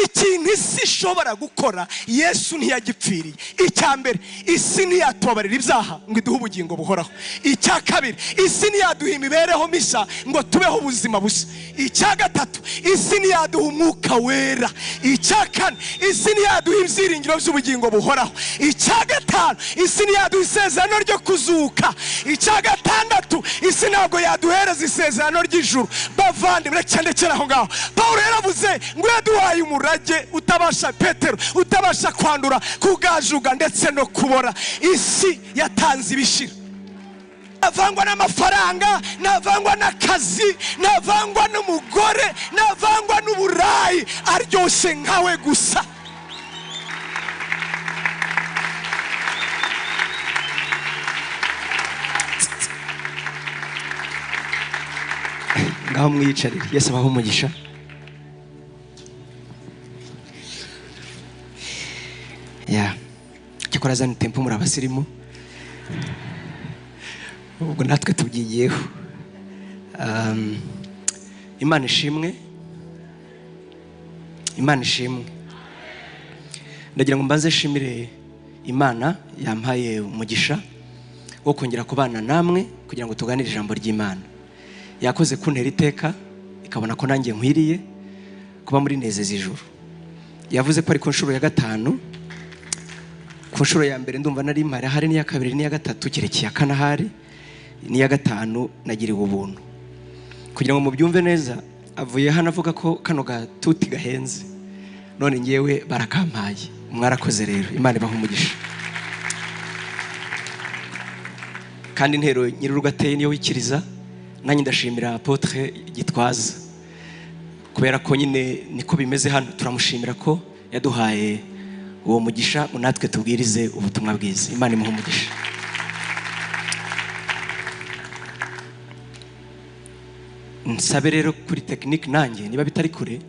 ikintu isi ishobora gukora Yesu ntiyagipfiriye. Icya mbere, isi ntiyatubabarira ibyaha ngo iduhe ubugingo buhoraho. Icya kabiri, isi ntiyaduha imibereho mishya ngo tubeho ubuzima bushya. Icya gatatu, isi ntiyaduha umwuka wera. Icya kane, isi ntiyaduha ibyiringiro by'ubugingo buhoraho. Icya gatanu, isi ntiyaduha isezerano ryo kuzuka. Icya gatandatu, isi ntabwo yaduhereza isezerano ry'ijuru. Bavandimwe, cyandekera aho ngaho. Pawulo yaravuze ngo yaduhaye umurage utabasha, Petero, utabasha kwandura, kugajuga ndetse no kubora. Isi yatanze ibishira. Navangwa n'amafaranga, navangwa n'akazi, navangwa n'umugore, navangwa n'uburayi, aryoshye nkawe gusa. Ngaho mwiyicarire. Yesu abahe umugisha. Cyakora zana tempo muri abasirimu, ubwo natwe tubyigiyeho. Imana ishimwe, Imana ishimwe. Ndagira ngo mbanze shimire Imana yampaye umugisha wo kongera kubana namwe kugira ngo tuganire ijambo ry'Imana. Yakoze kuntera iteka ikabona ko nanjye nkwiriye kuba muri nezeza ijuru. Yavuze ko ari ku nshuro ya gatanu. Ku nshuro ya mbere ndumva nari mpari, hari n'iya kabiri n'iya gatatu, kirekeye akana hari n'iya gatanu nagiriwe ubuntu. Kugira ngo mubyumve neza, avuye hano avuga ko kano gatuti gahenze, none ngewe barakampaye. Mwarakoze rero, Imana ibahe umugisha. Kandi intero nyir'urugo ateye niyo wikiriza. Nanjye ndashimira Apotre Gitwaza, kubera ko nyine niko bimeze hano. Turamushimira ko yaduhaye uwo mugisha natwe tubwirize ubutumwa bwiza. Imana imuhe umugisha. Nsabe rero kuri tekinike nanjye niba bitari kure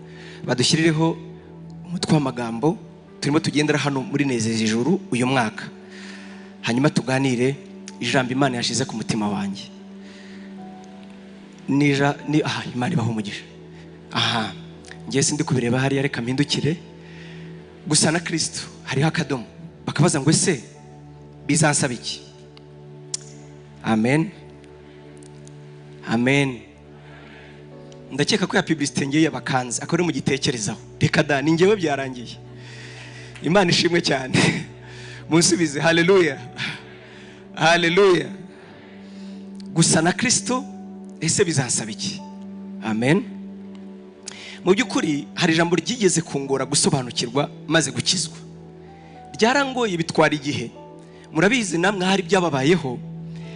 badushyirireho umutwe w'amagambo turimo tugendera hano muri nezeza ijuru uyu mwaka, hanyuma tuganire ijambo Imana yashize ku mutima wanjye. Imana ibahe umugisha. Ngiye sindi kubireba hariya, reka mpindukire. Gusa na Kristo hariho akadomo, bakabaza ngo ese bizansaba iki? Amen, amen. Ndakeka ko ya publicité ngiye yabakanze akore mu gitekerezaho. Reka da, ni ngewe byarangiye. Imana ishimwe cyane. Munsubize haleluya, haleluya. Gusa na Kristo ese bizansaba iki? Amen. Mu by'ukuri hari ijambo ryigeze kungora gusobanukirwa maze gukizwa. Ryarangoye, bitwara igihe. Murabizi namwe hari byababayeho,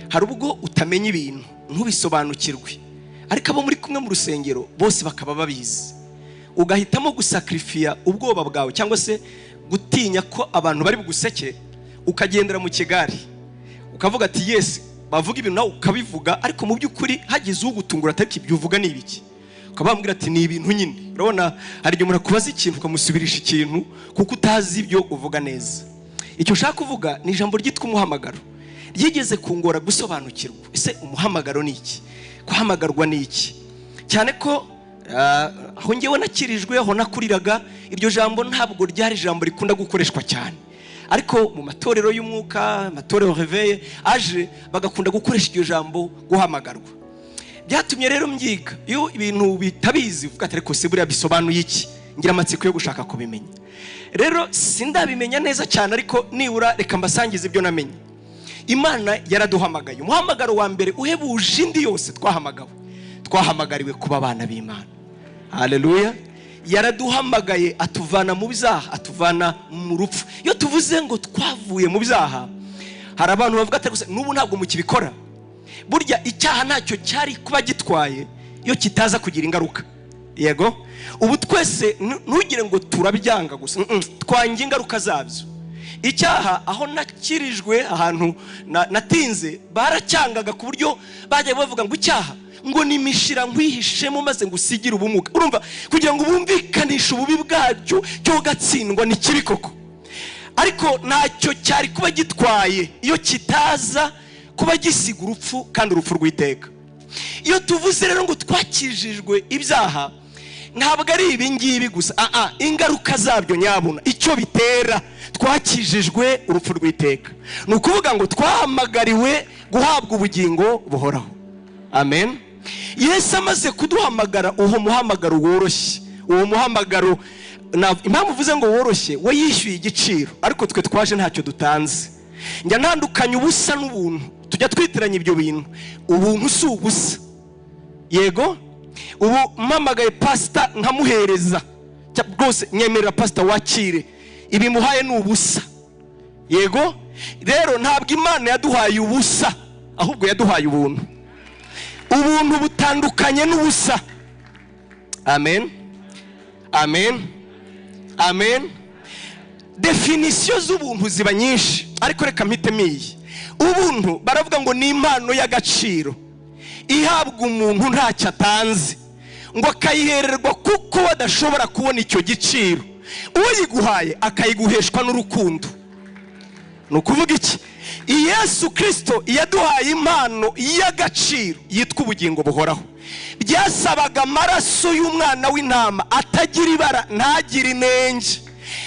hari ubwo utamenya ibintu ntubisobanukirwe, ariko abo muri kumwe mu rusengero bose bakaba babizi. Ugahitamo gusacrifiya ubwoba bwawe cyangwa se gutinya ko abantu bari buguseke, ukagendera mu kigari ukavuga ati yes, bavuga ibintu nawe ukabivuga, ariko mu by'ukuri hagize ugutungura atari ibyo uvuga ni ibiki. Ukabambwira ati ni ibintu nyine. Urabona hari igihe umuntu akubaza ikintu ukamusubirisha ikintu kuko utazi ibyo uvuga neza. Icyo ushaka kuvuga ni ijambo ryitwa umuhamagaro. Ryigeze kungora gusobanukirwa. Ese umuhamagaro ni iki? Guhamagarwa ni iki? Cyane ko aho ngewe nakirijwe, aho nakuriraga, iryo jambo ntabwo ryari ijambo rikunda gukoreshwa cyane. Ariko mu matorero y'umwuka, amatorero réveil aje bagakunda gukoresha iryo jambo guhamagarwa. Byatumye rero mbyiga. Iyo ibintu bitabizi uvuga ati ariko se buriya bisobanuye iki? Ngira amatsiko yo gushaka kubimenya. Rero sindabimenya neza cyane, ariko nibura reka mbasangize ibyo namenye. Imana yaraduhamagaye. Umuhamagaro wa mbere uhebuje indi yose twahamagariwe kuba abana b'Imana. Haleluya. Yaraduhamagaye atuvana mu byaha, atuvana mu rupfu. Iyo tuvuze ngo twavuye mu byaha, hari abantu bavuga ati n'ubu ntabwo mukibikora. Burya icyaha ntacyo cyari kuba gitwaye iyo kitaza kugira ingaruka. Yego, ubu twese ntugire ngo turabyanga gusa, twanga ingaruka zabyo. Icyaha aho nakirijwe, ahantu natinze, baracyangaga ku buryo bajya bavuga ngo icyaha ngo nimishira nkwihishemo maze ngusigire ubumuga. Urumva, kugira ngo bumvikanishe ububi bwacyo cyo gatsindwa ni kibi koko, ariko ntacyo cyari kuba gitwaye iyo kitaza kuba gisiga urupfu, kandi urupfu rw'iteka. Iyo tuvuze rero ngo twakijijwe ibyaha, ntabwo ari ibi ngibi gusa, ingaruka zabyo nyabuna icyo bitera. Twakijijwe urupfu rw'iteka, ni ukuvuga ngo twahamagariwe guhabwa ubugingo buhoraho. Amen. Yesu amaze kuduhamagara uwo muhamagaro woroshye, uwo muhamagaro impamvu uvuze ngo woroshye, we yishyuye igiciro, ariko twe twaje ntacyo dutanze. Njya ntandukanye ubusa n'ubuntu, tujya twitiranya ibyo bintu. Ubuntu si ubusa, yego. Ubu mpamagaye pastor nkamuhereza rwose, nyemerera pastor wakire, ibi muhaye ni ubusa, yego. Rero ntabwo Imana yaduhaye ubusa, ahubwo yaduhaye ubuntu. Ubuntu butandukanye n'ubusa. Amen, amen, amen. Definisiyo z'ubuntu ziba nyinshi, ariko reka mpitemo iyi. Ubuntu baravuga ngo ni impano y'agaciro ihabwa umuntu ntacyo atanze, ngo akayihererwa kuko badashobora kubona icyo giciro. Uyiguhaye akayiguheshwa n'urukundo. Ni ukuvuga iki? Yesu Kristo yaduhaye impano y'agaciro yitwa ubugingo buhoraho. Byasabaga amaraso y'umwana w'intama atagira ibara, ntagire inenge.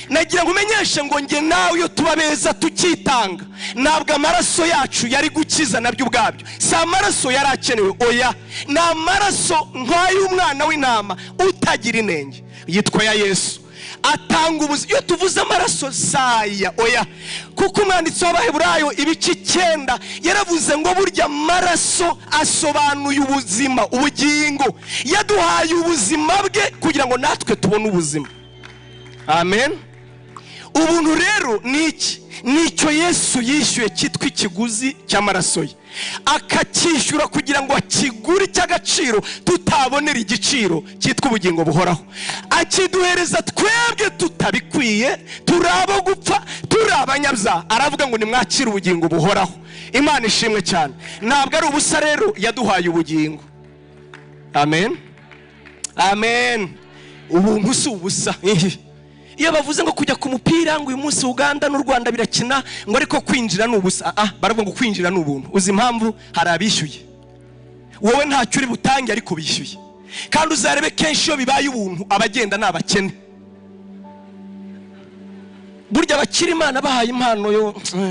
Nagira ngo umenyeshe ngo nge nawe iyo tuba beza tukitanga, ntabwo amaraso yacu yari gukiza nabyo ubwabyo. Si amaraso yari akenewe, oya, ni amaraso nk'ay'umwana w'intama utagira inenge, yitwa ya Yesu. Atanga ubuzima. Iyo tuvuze amaraso saya, oya, kuko umwanditsi w'Abaheburayo ibice 9 yaravuze ngo burya amaraso asobanuye ubuzima, ubugingo. Yaduhaye ubuzima bwe kugira ngo natwe tubone ubuzima. Amen. Ubuntu rero niki? Nicyo Yesu yishyuye cyitwa ikiguzi cy'amaraso ye, akacyishyura kugira ngo akigure cy'agaciro tutabonera igiciro cyitwa ubugingo buhoraho. Akiduhereza twebwe tutabikwiye, turabo gupfa, turabanyabyaha. Aravuga ngo nimwakire ubugingo buhoraho. Imana ishimwe cyane. Ntabwo ari ubusa rero yaduhaye ubugingo. Amen, amen. Ubuntu si ubusa. Iyo bavuze ngo kujya ku mupira ngo uyu munsi Uganda n'u Rwanda birakina, ngo ariko kwinjira ni ubusa, baravuga ngo kwinjira ni ubuntu. Uzi impamvu? Hari abishyuye. Wowe ntacyo uri butange ariko bishyuye. Kandi uzarebe kenshi iyo bibaye ubuntu abagenda n'abakene. Burya abakiri Imana bahaye impano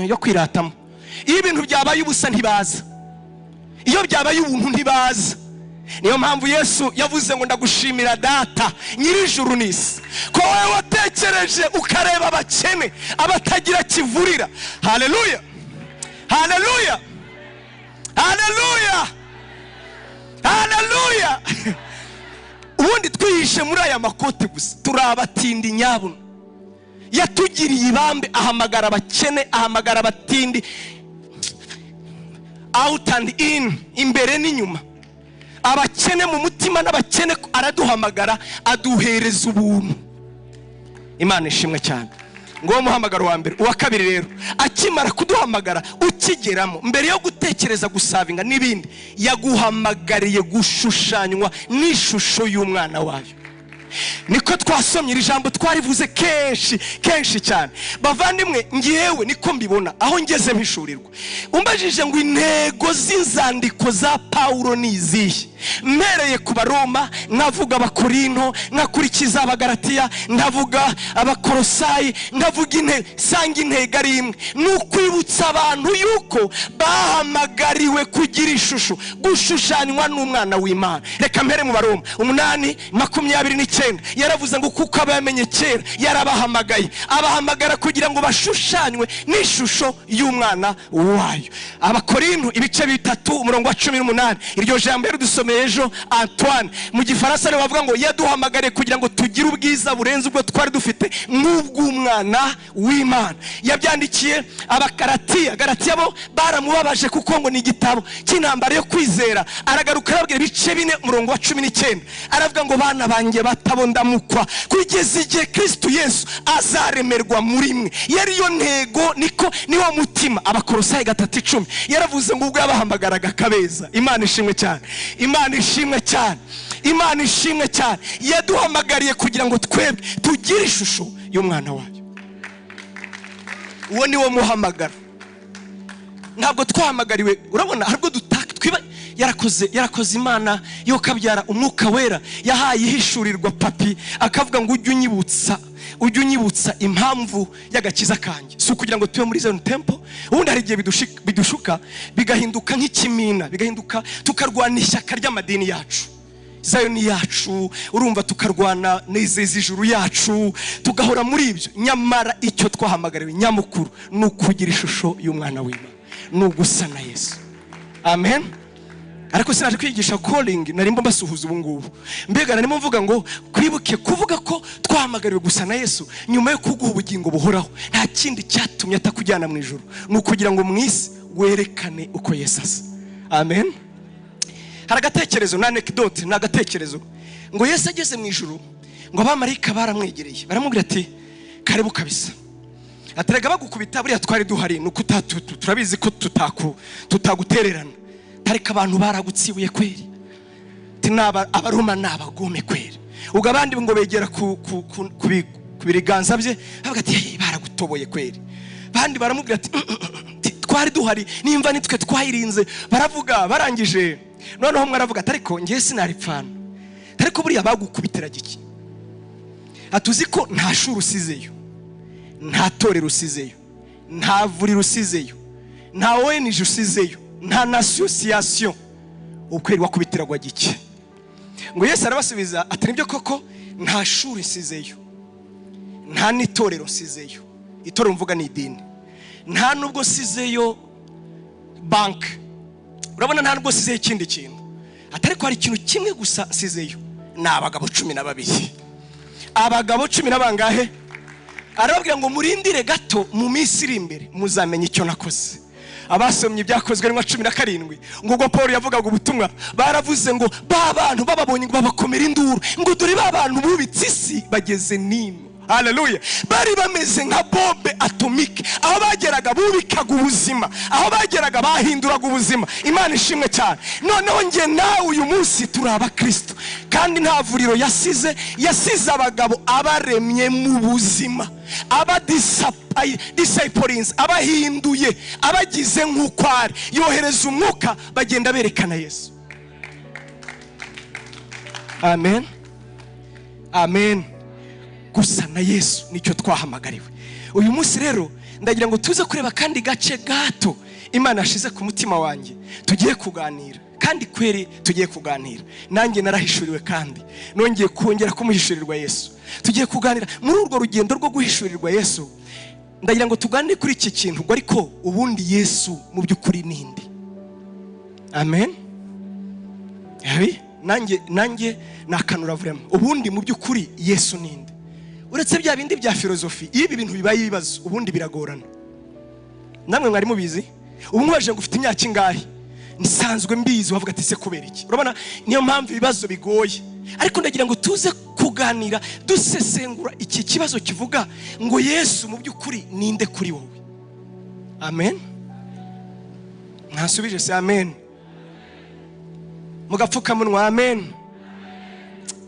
yo kwiratamo. Iyo ibintu byabaye ubusa ntibaza, iyo byabaye ubuntu ntibaza. Niyo mpamvu Yesu yavuze ngo ndagushimira Data nyir'ijuru n'isi ko wowe watekereje ukareba abakene, abatagira kivurira. Haleluya, haleluya, haleluya, haleluya. Ubundi twihishe muri aya makoti gusa, turabatindi nyabuna. Yatugiriye ibambe, ahamagara abakene, ahamagara abatindi, out and in, imbere n'inyuma. Abakene mu mutima n'abakene araduhamagara, aduhereza ubuntu. Imana ishimwe cyane. Ngo muhamagaro wa mbere. Uwa kabiri rero, akimara kuduhamagara ukigeramo, mbere yo gutekereza gusavinga n'ibindi, yaguhamagariye gushushanywa n'ishusho y'umwana wayo. Niko twasomye iri jambo, twarivuze kenshi cyane. Bavandimwe, ngiyewe niko mbibona aho ngeze mpishurirwa. Umbajije ngo intego z'inzandiko za Paulo ni izihe? Mpereye ku Baroma, nkavuga Abakorinto, nkakurikiza Abagalatiya, nkavuga Abakolosayi, nkavuga sanga intego ari imwe, n'ukwibutsa abantu yuko bahamagariwe kugira ishusho, gushushanywa n'umwana w'Imana. Reka mpere mu Baroma 8:29 yaravuze ngo kuko abamenye kera yarabahamagaye, abahamagara kugira ngo bashushanywe n'ishusho y'umwana wayo. Abakorinto ibice 3:18, iryo jambo dusomeye ejo Antoine mu Gifaransa rero bavuga ngo yaduhamagare kugira ngo tugire ubwiza burenze ubwo twari dufite n'ubw'umwana w'Imana. Yabyandikiye Abagalatiya bo baramubabaje kuko ngo ni igitabo cy'intambara yo kwizera. Aragaruka arabwira ibice 4:19, aravuga ngo bana banjye batabo ndamukwa kugeza igihe Kristo Yesu azaremerwa muri mwe. Yariyo ntego, niwo mutima. Abakolosayi 3:10 yaravuze ngo ubwo yabahamagaraga kabeza. Imana ishimwe cyane, Imana ishimwe cyane, Imana ishimwe cyane. Yaduhamagariye kugira ngo twebwe tugire ishusho y'umwana wayo. Uwo niwo muhamagara. Ntabwo twahamagariwe, urabona harwo yarakoze Imana yo kabyara umwuka wera yahaye ihishurirwa papi akavuga ngo ujye unyibutsa impamvu y'agakiza kanjye, si ukugira ngo tube muri Zion Temple. Ubundi hari igihe bidushuka bigahinduka nk'ikimina, bigahinduka tukarwana ishyaka ry'amadini yacu, Zion yacu, urumva tukarwana nezeza ijuru yacu, tugahora muri ibyo. Nyamara icyo twahamagariwe nyamukuru ni ukugira ishusho y'umwana w'Imana, ni ugusa na Yesu. Amen. Ariko sinaje kwigisha calling, narimbo mbasuhuza ubu ngubu. Mbega narimo mvuga ngo kwibuke kuvuga ko twahamagariwe gusa na Yesu nyuma yo kuguha ubugingo buhoraho. Nta kindi cyatumye atakujyana mu ijuru, ni ukugira ngo mwisi werekane uko Yesu asa. Amen. Hari agatekerezo na anecdote, na agatekerezo ngo Yesu ageze mu ijuru ngo abamarayika baramwegereye baramubwira ati karibu kabisa, aterega bagukubita buriya twari duhari, nuko turabizi ko tutagutererana, ariko abantu baragutsibuye kweri, abaroma n'abagome kweri. Ubwo abandi ngo begera ku biganza bye bavuga ati baragutoboye kweri. Bandi baramubwira ati twari duhari, nimva nitwe twayirinze. Baravuga barangije, noneho umwe aravuga ati ariko ngiye sinaripfana, ariko buriya bagukubitira giki? Atuzi ko nta shuri usizeyo, nta torero usizeyo, nta vuriro usizeyo, nta ONG usizeyo, nta association, ukweri wakubitiragwa giki? Ngo Yesu arabasubiza ati nibyo koko, nta shuri nsizeyo, nta nitorero nsizeyo. Itorero mvuga ni idini. Nta nubwo sizeyo bank, urabona, nta nubwo sizeyo ikindi kintu. Atariko hari ikintu kimwe gusa nsizeyo, ni abagabo 12. Abagabo 10 n'abangahe? Arababwira ngo murindire gato, mu minsi iri imbere muzamenya icyo nakoze. Abasomye ibyakozwe n'wa 17 ngo ubwo Paul yavugaga ubutumwa, baravuze ngo babantu bababonye ngo babakomera induru, ngo dore babantu bubitse isi bageze nino. Haleluya. Bari bameze nka bombe atomique, aho bageraga bubikaga ubuzima, aho bageraga bahinduraga ubuzima. Imana ishimwe cyane. Noneho nge nawe uyu munsi turaba Kristo, kandi nta vuriro yasize abagabo abaremye mu buzima, disciples, abahinduye, abagize nk'uko ari. Yohereza umwuka bagenda berekana Yesu. Amen. Amen. Gusa na Yesu nicyo twahamagariwe. Uyu munsi rero ndagira ngo tuze kureba kandi gace gato Imana yashize ku mutima wanjye, tugiye kuganira, kandi kweri tugiye kuganira. Nanjye narahishuriwe kandi nongeye kongera kumuhishurirwa Yesu. Tugiye kuganira muri urwo rugendo rwo guhishurirwa Yesu. Ndagira ngo tuganire kuri iki kintu, ngo ariko ubundi Yesu mu by'ukuri ninde? Amen. Nanjye nakanura vraiment, ubundi mu by'ukuri Yesu ninde? Uretse bya bindi bya filozofi, ibi bintu bibaye ibibazo ubundi biragorana. Namwe mwari mubizi? Ubu mwaje ngo ufite imyaka ingahe? Nsanzwe mbizi, wavuga ati se kubera iki? Urabona, niyo mpamvu ibibazo bigoye. Ariko ndagira ngo tuze kuganira dusesengura iki kibazo kivuga ngo Yesu mu by'ukuri ninde kuri wowe? Amen. Nasubije se amen. Mugapfuka munwa amen.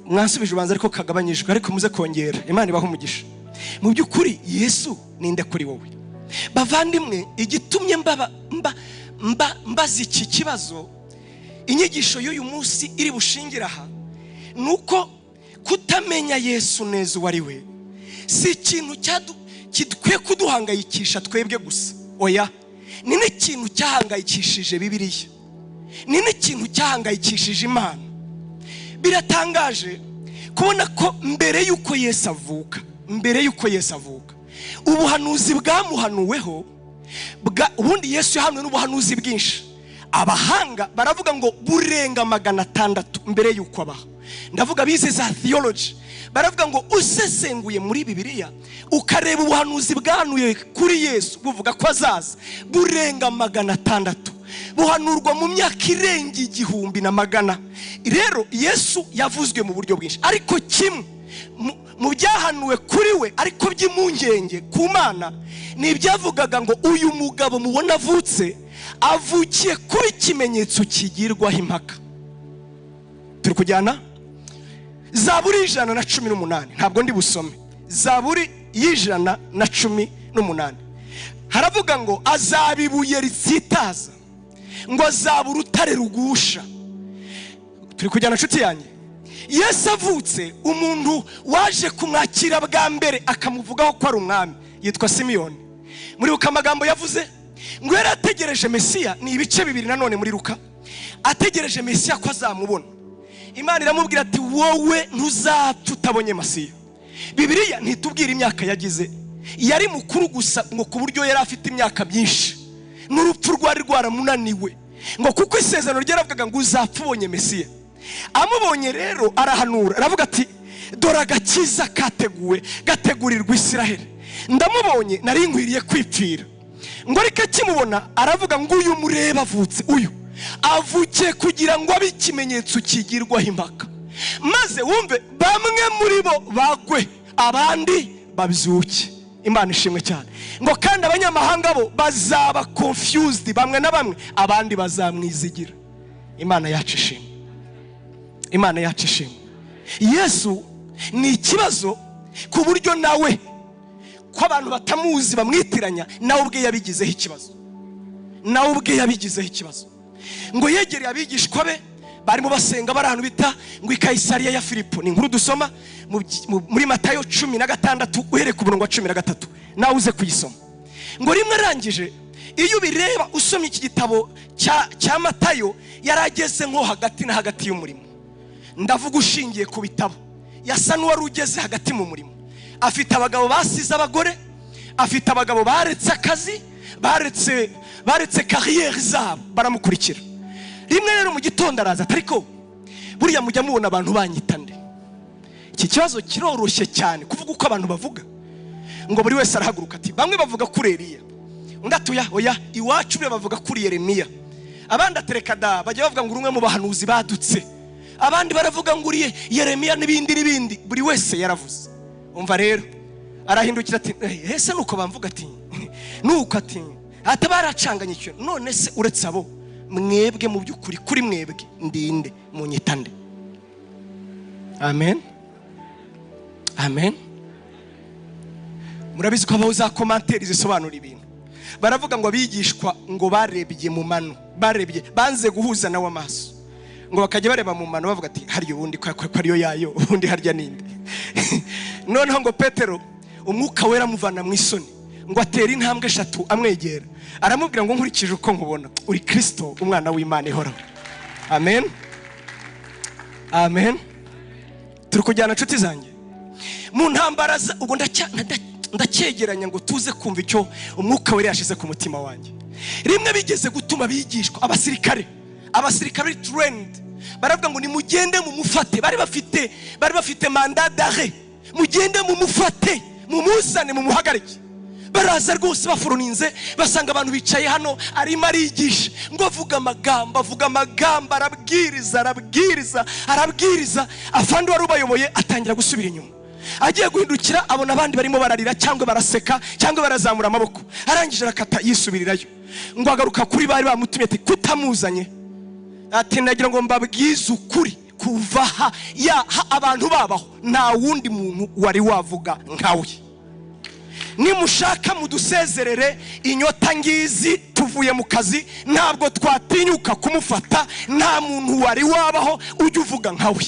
Mwasubije ubanza ariko kagabanyijwe, ariko muze kongera. Imana ibaho umugisha. Mu by'ukuri Yesu ninde kuri wowe? Bavandimwe, igitumye mbaza iki kibazo, inyigisho y'uyu munsi iri bushingira aha, nuko kutamenya Yesu neza uwo ari we si ikintu kidukwiye kuduhangayikisha twebwe gusa. Oya, ni n'ikintu cyahangayikishije Bibiliya, ni n'ikintu cyahangayikishije Imana. Biratangaje kubona ko mbere yuko Yesu avuka, ubuhanuzi bwamuhanuweho, ubundi Yesu yahanuwe n'ubuhanuzi bwinshi. Abahanga baravuga ngo burenga 600 mbere yuko abaho. Ndavuga bize za theology, baravuga ngo usesenguye muri Bibiliya ukareba ubuhanuzi bwahanuye kuri Yesu buvuga ko azaza, burenga 600, buhanurwa mu myaka irenga 1,000. Rero Yesu yavuzwe mu buryo bwinshi, ariko kimwe mu byahanuwe kuri we ariko by'impungenge ku Mana ni ibyavugaga ngo uyu mugabo mubona avutse avukiye kuba ikimenyetso kigirwaho impaka. Turi kujyana Zaburi 118, ntabwo ndi busome. Zaburi 118 haravuga ngo azabibuye ritsitaza ngo azaba urutare rugusha. Turi kujyana nshuti yanjye. Yesu avutse, umuntu waje kumwakira bwa mbere akamuvugaho ko ari umwami yitwa Simiyoni. Muri Luka amagambo yavuze ngo yari ategereje Mesiya. Ni ibice bibiri nanone muri Luka. Ategereje Mesiya ko azamubona. Imana iramubwira ati wowe ntuzapfa utabonye Mesiya. Bibiliya ntitubwira imyaka yagize. Yari mukuru gusa ngo ku buryo yari afite imyaka myinshi, n'urupfu rwari rwaramunaniwe, ngo kuko isezerano ryaravugaga ngo uzapfa ubonye Mesiya. Amubonye rero arahanura, aravuga ati dore agakiza kateguwe, gategurirwa Isiraheli. Ndamubonye nari nkwiriye kwipfira. Ngo ariko akimubona aravuga ngo uyu mureba avutse, uyu avuke kugira ngo abe ikimenyetso kigirwaho impaka, maze wumve bamwe muri bo bagwe abandi babyuke. Imana ishimwe cyane. Ngo kandi abanyamahanga bo bazaba confused, bamwe na bamwe abandi bazamwizigira. Imana yacu ishimwe. Imana yacu ishimwe. Yesu ni ikibazo ku buryo nawe ko abantu batamuzi bamwitiranya, nawe ubwe yabigizeho ikibazo. Nawe ubwe yabigizeho ikibazo. Ngo yegereye abigishwa be barimo basenga bari ahantu bita ngo i Kaisariya ya Filipo. Ni inkuru dusoma muri Matayo 16 uhereye ku murongo wa 13. Nawe uze kuyisoma. Ngo rimwe arangije, iyo bireba usomye iki gitabo cya Matayo, yarageze nko hagati na hagati y'umurimo. Ndavuga ushingiye ku bitabo, yasa n'uwari ugeze hagati mu murimo. Afite abagabo basize abagore, afite abagabo baretse akazi, baretse carrière zabo, baramukurikira. Rimwe rero mu gitondo araza, ariko buriya mujya mubona abantu banyitande. Iki kibazo kiroroshye cyane kuvuga uko abantu bavuga. Ngo buri wese arahaguruka ati bamwe bavuga kuri Eliya, undi atuya oya iwacu be bavuga kuri Yeremiya, abandi atereka da bajya bavuga ngo urumwe mu bahanuzi badutse, abandi baravuga ngo uriye Yeremiya n'ibindi. Buri wese yaravuze. Umva rero arahindukira ati ese nuko bamvuga ati nuko ati atabaracanganye cyo, none se uretse abo mwebwe mu byukuri kuri mwebwe ndinde munyitande? Amen. Amen. Murabizi ko abaho za commentaires zisobanura ibintu. Baravuga ngo abigishwa ngo barebye mu mano, banze guhuza nawe amaso, ngo bakajya bareba mu mano bavuga ati hari ubundi ko ariyo yayo, ubundi harya ninde. Noneho ngo Petero umwuka wera muvana mu isoni, ngo atera intambwe 3 amwegera, aramubwira ngo nkurikije uko nkubona uri Kristo umwana w'Imana ihoraho. Amen. Amen. Turi kujyana nshuti zanjye mu ntambara ubwo ndacyegeranya ngo tuze kumva icyo umwuka wera yashize ku mutima wanjye. Rimwe bigeze gutuma bigishwa abasirikare trained, baravuga ngo nimugende mu mufate, bari bafite mandat d'arrêt, mugende mu mufate, mumuzane, mu muhagarike. Baraza rwose bafuruninze, basanga abantu bicaye hano, arimo arigisha ngo avuga amagambo, arabwiriza. Afandi wari ubayoboye atangira gusubira inyuma. Agiye guhindukira abona abandi barimo bararira cyangwa baraseka cyangwa barazamura amaboko. Arangije arakata yisubirirayo. Ngo agaruka kuri bari bamutumye ati kutamuzanye, ati nagira ngo mbabwize ukuri, kuva abantu babaho nta wundi muntu wari wavuga nkawe. Nimushaka mudusezerere, inyota ngizi tuvuye mu kazi, ntabwo twatinyuka kumufata, nta muntu wari wabaho ujya uvuga nkawe.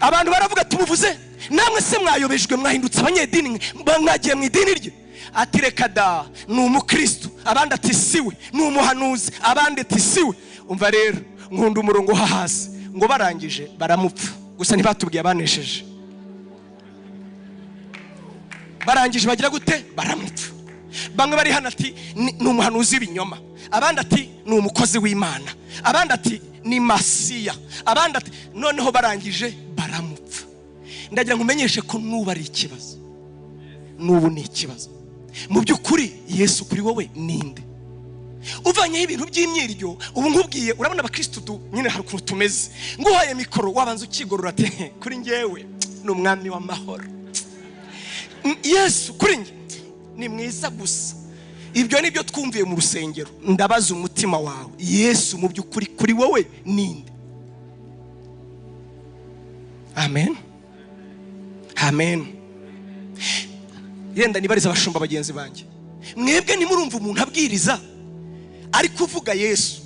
Abantu baravuga tumuvuze, namwe se mwayobejwe mwahindutse abanyedini, mwagiye mu idini rye. Ati reka da, ni umukristo, abandi ati siwe, ni umuhanuzi, abandi ati siwe. Umva rero nkunda umurongo hahasi, ngo barangije baramupfa, gusa ntibatubwiye abanesheje. Barangije bagira gute? Baramupfa. Bamwe bari hano ati ni umuhanuzi w'ibinyoma, abandi ati ni umukozi w'Imana, abandi ati ni Masiya, abandi ati noneho barangije baramupfa. Ndagira nkumenyeshe ko nuba ari ikibazo, nubu ni ikibazo. Mu byukuri Yesu kuri wowe ninde? Uvanyeho ibintu by'imyiryo, ubu nkubwiye urabona abakristo nyine hari ukuntu tumeze. Nguhaye mikoro wabanza ukigorora ati kuri njyewe ni umwami w'amahoro. Yesu kuri njye ni mwiza gusa. Ibyo nibyo twumviye mu rusengero. Ndabaza umutima wawe, Yesu mu byukuri kuri wowe ninde? Amen. Amen. Yenda nibariza abashumba bagenzi banjye, mwebwe nimurumva umuntu abwiriza ari kuvuga Yesu,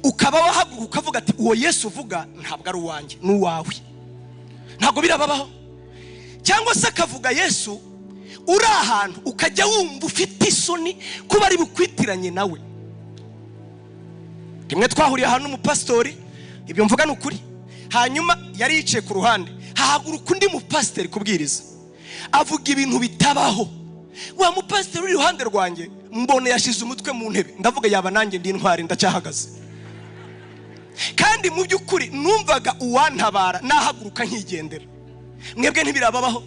ukaba wahaguruka ukavuga ati uwo Yesu uvuga ntabwo ari uwanjye n'uwawe, ntabwo birababaho. Cyangwa se akavuga Yesu uri ahantu ukajya wumva ufite isoni kuba ari bukwitiranye nawe. Rimwe twahuriye ahantu umupastori, ibyo mvuga ni ukuri, hanyuma yari yicaye ku ruhande, hahaguruka undi mupastori kubwiriza, avuga ibintu bitabaho. Wa mupastori uri iruhande rwanjye mbone yashize umutwe mu ntebe, ndavuga yaba nanjye ndi intwari ndacyahagaze. Kandi mu by'ukuri numvaga uwantabara nahaguruka nkigendera. Mwebwe ntibirababaho?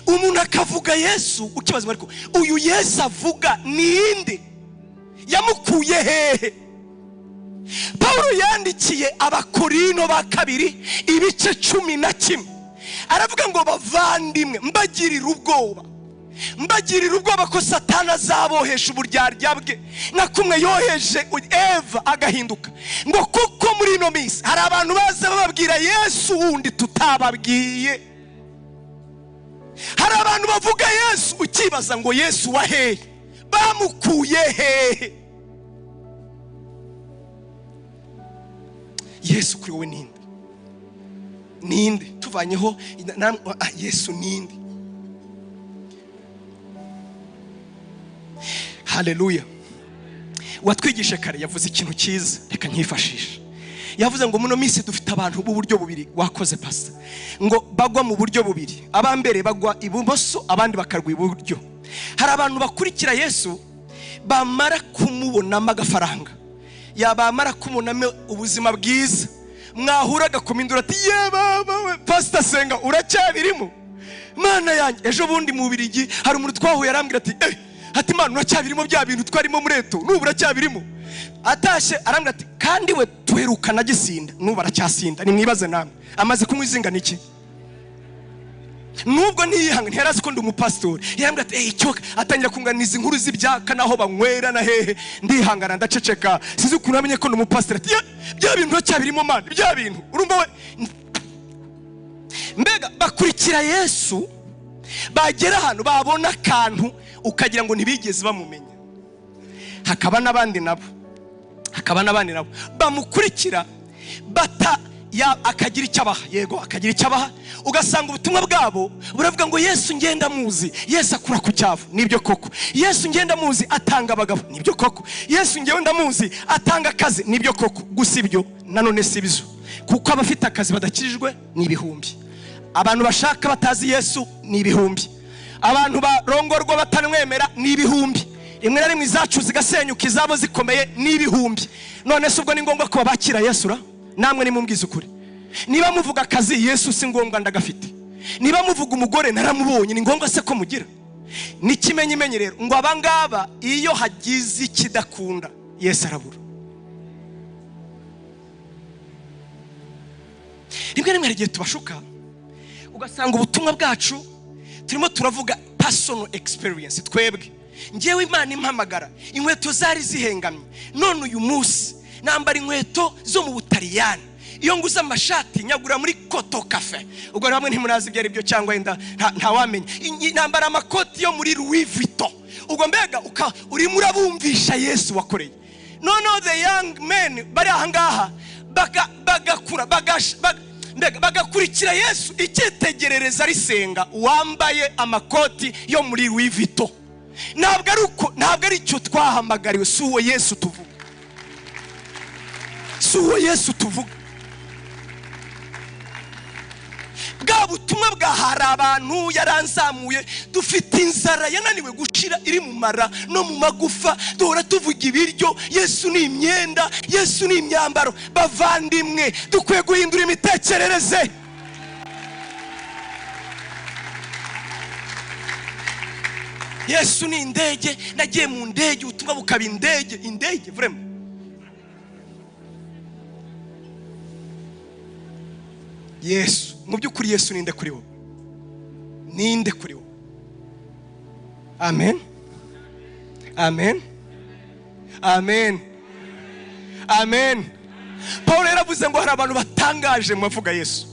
Umuntu akavuga Yesu ukibaza ariko uyu Yesu avuga ninde? Yamukuye hehe? Paulo yandikiye Abakorino ba kabiri ibice 11 aravuga ngo bavandimwe mbagirira ubwoba ko Satani azabohesha uburyarya bwe nka kumwe yoheje Eva agahinduka. Ngo kuko muri ino minsi hari abantu baza bababwira Yesu wundi tutababwiye. Hari abantu bavuga Yesu ukibaza ngo Yesu wa hehe, bamukuye hehe? Yesu kuri wowe ninde? Tuvanyeho Yesu ninde? Haleluya. Watwigishe kare yavuze ikintu cyiza, reka nkifashisha. Yavuze ngo muno minsi dufite abantu b'uburyo bubiri. Wakoze pastor. Ngo bagwa mu buryo bubiri, abambere bagwa ibumoso abandi bakarwa iburyo. Hari abantu bakurikira Yesu bamara kumubonamo agafaranga, yabamara kumunamo ubuzima bwiza, mwahuraga kumindura ati ye baba pastor senga uracyabirimo mana yanjye. Ejo bundi mu Birigi hari umuntu twahuye arambwira ati ati mana uracyabirimo bya bintu twarimo mureto, nubu uracyabirimo. Atashe arambwira ati kandi we tuherukana gisinda, nubu aracyasinda. Nimwibaze namwe amaze kumwizinga niki? Nubwo ntiyihanga ntiyarazi ko ndi umupastori, yambwira ati icyoka atangira kunganiza inkuru z'ibyaka naho banywera na hehe. Ndihangana ndaceceka, sizi ukuntu amenye ko ndi umupastori. Ati bya bintu uracyabirimo mana, bya bintu urumva we. Mbega bakurikira Yesu, bagera ahantu babona akantu ukagira ngo ntibigeze bamumenya. Hakaba n'abandi nabo bamukurikira akagira icyabaha, yego akagira icyabaha, ugasanga ubutumwa bwabo buravuga ngo Yesu ngenda muzi, Yesu akura ku cyavu, nibyo koko. Yesu ngenda muzi atanga abagabo, nibyo koko. Yesu ngenda muzi atanga akazi, nibyo koko. Gusa ibyo nanone si bizo, kuko abafite akazi badakirijwe ni ibihumbi, abantu bashaka batazi Yesu ni ibihumbi, abantu barongorwa batanwemera ni ibihumbi, rimwe na rimwe izacu zigasenyuka izabo zikomeye ni ibihumbi. None se ubwo ni ngombwa ko bakira Yesu? Namwe nimumbwize ukuri. Niba muvuga akazi Yesu si ngombwa ndagafite, niba muvuga umugore naramubonye ni ngombwa se ko mugira? N'ikimenyimenyi rero ngo abangaba iyo hagize ikidakunda Yesu arabura. Rimwe rimwe igihe tubashuka ugasanga ubutumwa bwacu turimo turavuga personal experience. Twebwe ngewe Imana impamagara, inkweto zari zihengamye, none uyu munsi nambara inkweto zo mu Butaliyani. Iyo nguza amashati nyagura muri Koto Cafe, ubwo bamwe ntimurazi ibyo ari byo cyangwa ntawamenya. Nambara amakoti yo muri Louis Vuitton. Ubwo mbega urimo urabumvisha Yesu wakoreye. No the young men bari ahangaha bagakura bagakurikira Yesu icyitegerereza risenga wambaye amakoti yo muri Louis Vuitton. Ntabwo ari cyo twahamagariwe. Si uwo Yesu tuvuga. Bwa butumwa bwahari abantu yaranzamuye, dufite inzara yananiwe gushira iri mu mara no mu magufa, duhora tuvuga ibiryo. Yesu ni imyenda, Yesu ni imyambaro. Bavandimwe dukwiye guhindura imitekerereze. Yesu ni indege, nagiye mu ndege ubutumwa bukaba indege vraiment. Yesu mu by'ukuri Yesu ninde kuri wowe? Ninde kuri wowe? Amen. Paulo yaravuze ngo hari abantu batangaje mu bavuga Yesu,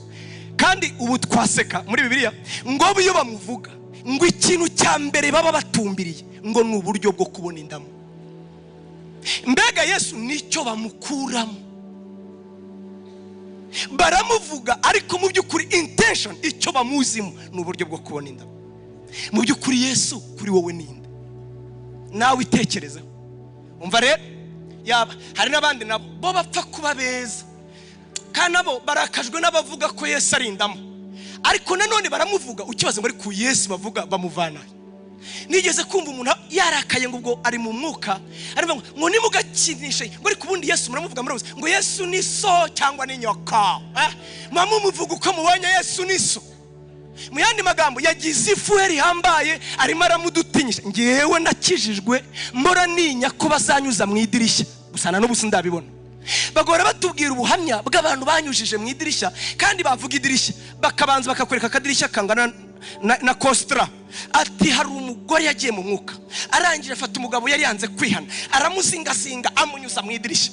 kandi ubu twaseka muri Bibiliya ngo iyo bamuvuga ngo ikintu cya mbere baba batumbiriye ngo ni uburyo bwo kubona indamu. mbega Yesu nicyo bamukuramo. Baramuvuga ariko mu by'ukuri intention icyo bamuzimo ni uburyo bwo kubona inda. Mu by'ukuri Yesu kuri wowe ninde? Nawe itekereza. Umva rero, yaba hari n'abandi nabo bo bapfa kuba beza kandi nabo barakajwe n'abavuga ko Yesu ari indamo, ariko nanone baramuvuga ukibaze ngo ari ku Yesu bavuga bamuvana. Nigeze kumva umuntu yarakaye ngo ubwo ari mu mwuka arivuga ngo nimugakinishe ngo ari kubundi Yesu muramuvuga murabuze ngo Yesu ni so cyangwa ni nyoka. Mama umuvuga uko mubonye Yesu ni so. Mu yandi magambo yagize ifuheri hambaye arimo aramudutinyisha. Ngewe nakijijwe mbora ninya ko bazanyuza mu idirishya gusana n'ubusi ndabibona. Bagora batubwira ubuhamya bw'abantu banyujije mu idirishya kandi bavuga idirishya bakabanza bakakwereka akadirishya kangana na kostra. Ati hari umugore yagiye mu mwuka arangije afata umugabo yari yanze kwihana aramuzingazinga amunyuza mu idirishya.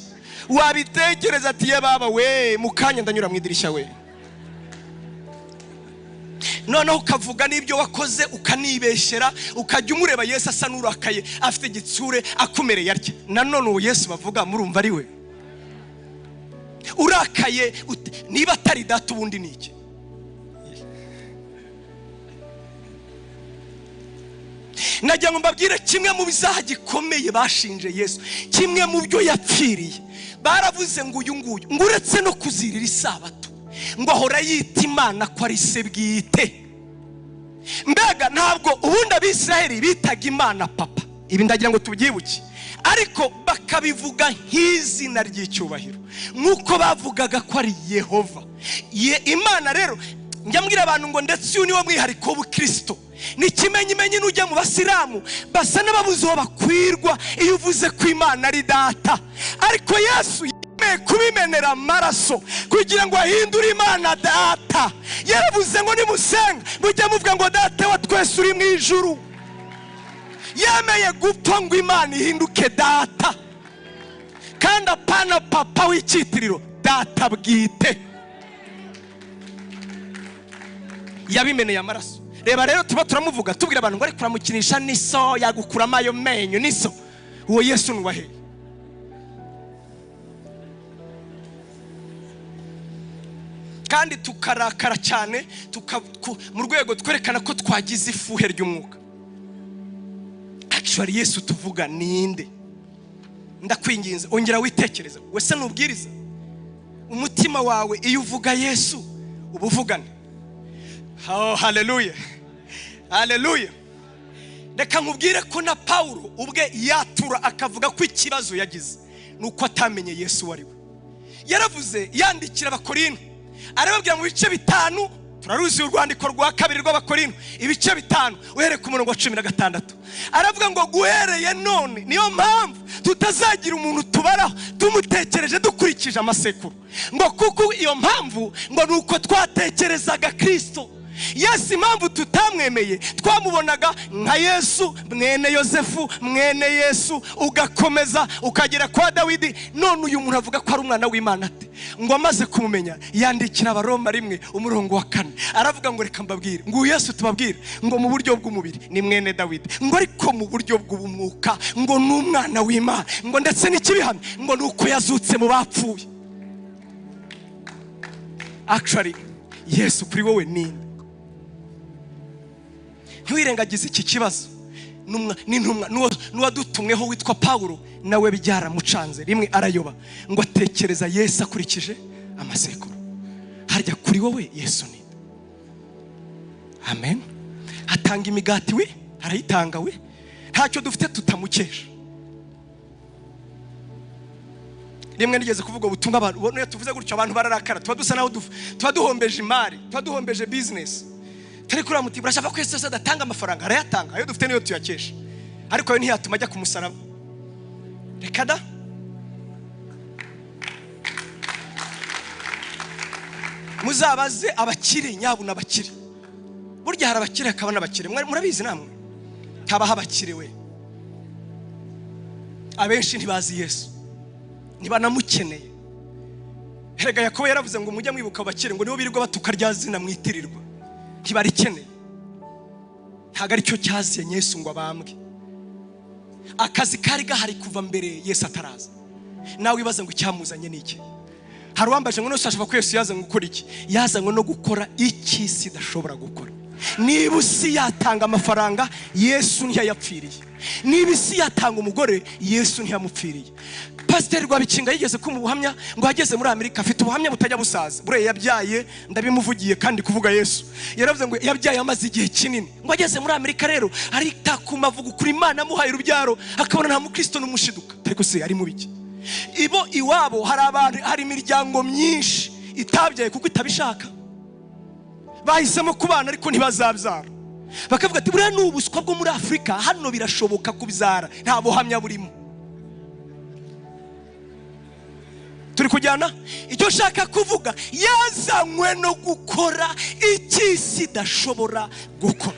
Wabitekereza ati ye baba we mukanya ndanyura mu idirishya we. Noneho ukavuga n'ibyo wakoze ukanibeshera ukajya umureba Yesu asa n'urakaye afite igitsure akumereye atya. Nanone uwo Yesu bavuga murumva ari we urakaye niba atari data ubundi niki? Najya ngo mbabwire kimwe mu bizaha gikomeye bashinje Yesu, kimwe mu byo yapfiriye. Baravuze ngo uyu nguyu ngo uretse no kuzirira isabato ngo ahora yita Imana ko ari se bwite. Mbega ntabwo ubundi Abisiraheli bitaga Imana papa, ibi ndagira ngo tubyibuke, ariko bakabivuga nk'izina ry'icyubahiro nk'uko bavugaga ko ari Yehova. Imana rero njya mbwira abantu ngo ndetse uyu ni wo mwihariko w'Ubukristo. Ni kimenyimenyi n'ujya mu Basilamu basa n'ababuze aho bakwirwa iyo uvuze ko Imana ari data, ariko Yesu yemeye kubimenera amaraso kugira ngo ahindure Imana data. Yaravuze ngo nimusenga mujye muvuga ngo data wa twese uri mu ijuru. Yemeye gupfa ngo Imana ihinduke data kandi apana papa w'icyitiriro, data bwite. Yabimeneye amaraso. Reba rero tuba turamuvuga tubwira abantu ngo ari kuramukinisha niso yagukurama ayo menyo niso. Uwo Yesu nuwahe? Kandi tukarakara cyane mu rwego twerekana ko twagize ifuhe ry'umwuka. Actually Yesu tuvuga ninde? Ndakwinginze ongera witekereza. Wese nubwiriza umutima wawe iyo uvuga Yesu ubuvugane. Oh hallelujah. Hallelujah. Reka nkubwire ko na Paulo ubwe yatura akavuga ko ikibazo yagize nuko atamenye Yesu wari we. Yaravuze yandikira Abakorinto arababwira mu bice 5, turaruzi urwandiko rwa 2 rw'Abakorinto ibice 5 uhere ku murongo wa 16. Aravuga ngo guhereye none niyo mpamvu tutazagira umuntu tubaraho tumutekereje dukurikije amasekuru, ngo kuko iyo mpamvu ngo nuko twatekerezaga Kristo. Yesu impamvu tutamwemeye twamubonaga nka Yesu mwene Yosefu mwene Yesu, ugakomeza ukagera kwa Dawidi. None uyu muntu avuga ko ari umwana w'Imana ate? Ngo amaze kumumenya yandikira Abaroma 1 umurongo wa 4 aravuga ngo reka mbabwire ngo Yesu tubabwire ngo mu buryo bw'umubiri ni mwene Dawidi, ngo ariko mu buryo bw'umwuka ngo ni umwana w'Imana, ngo ndetse n'ikibihamye ngo nuko yazutse mu bapfuye. Actually Yesu kuri wowe ninde? Ntiwirengagize iki kibazo. N'intumwa n'uwadutumweho witwa Paulo nawe byaramucanze rimwe arayoba ngo atekereza Yesu akurikije amasekuru. Harya kuri wowe Yesu ni? Amen. Atanga imigati we arayitanga we, ntacyo dufite tutamukesha. Rimwe nigeze kuvuga ubutumwa abantu ubona tuvuze gutyo abantu bararakara, tuba dusa naho tuba duhombeje imari, tuba duhombeje business. Tari kuri amuti burashaka ko Yesu adatanga amafaranga, arayatanga, ayo dufite niyo tuyakesha, ariko ayo ntiyatuma ajya ku musaraba. Reka da muzabaze abakire nyabo n'abakire. Burya hari abakire akaba n'abakire, murabizi namwe habaho abakire we. Abenshi ntibazi Yesu, ntibanamukeneye. Erega Yakobo yaravuze ngo mujya mwibuka abakire ngo nibo birirwa batuka rya zina mwitirirwa, ntibarikeneye. Ntago ari cyo cyaziye Yesu ngo abambwe. akazi kari gahari kuva mbere Yesu ataraza. Nawe wibaza ngo icyamuzanye niki? Hari uwambaje ngo nashaka ko Yesu yazanye gukora iki? Yazanywe no gukora iki isi idashobora gukora. Niba isi yatanga amafaranga, Yesu ntiyayapfiriye. Niba isi yatanga umugore, Yesu ntiyamupfiriye. Pastor Rwabikinga yigeze ko mu buhamya ngo hageze muri Amerika afite ubuhamya butajya busaza. Bure yabyaye ndabimuvugiye kandi kuvuga Yesu. Yaravuze ngo yabyaye amaze igihe kinini. Ngo ageze muri Amerika rero arita ku mavugo kuri Imana amuhaye urubyaro akabona nta mukristo n'umushiduka. Ariko se ari mu biki? Ibo iwabo hari abantu, hari imiryango myinshi itabyaye kuko itabishaka. Bahisemo kubana ariko ntibazabyara. Bakavuga ati buriya n'ubuswa bwo muri Afrika hano birashoboka kubyara, nta buhamya burimo. Turi kujyana? Icyo shaka kuvuga, yazanywe no gukora iki idashobora gukora.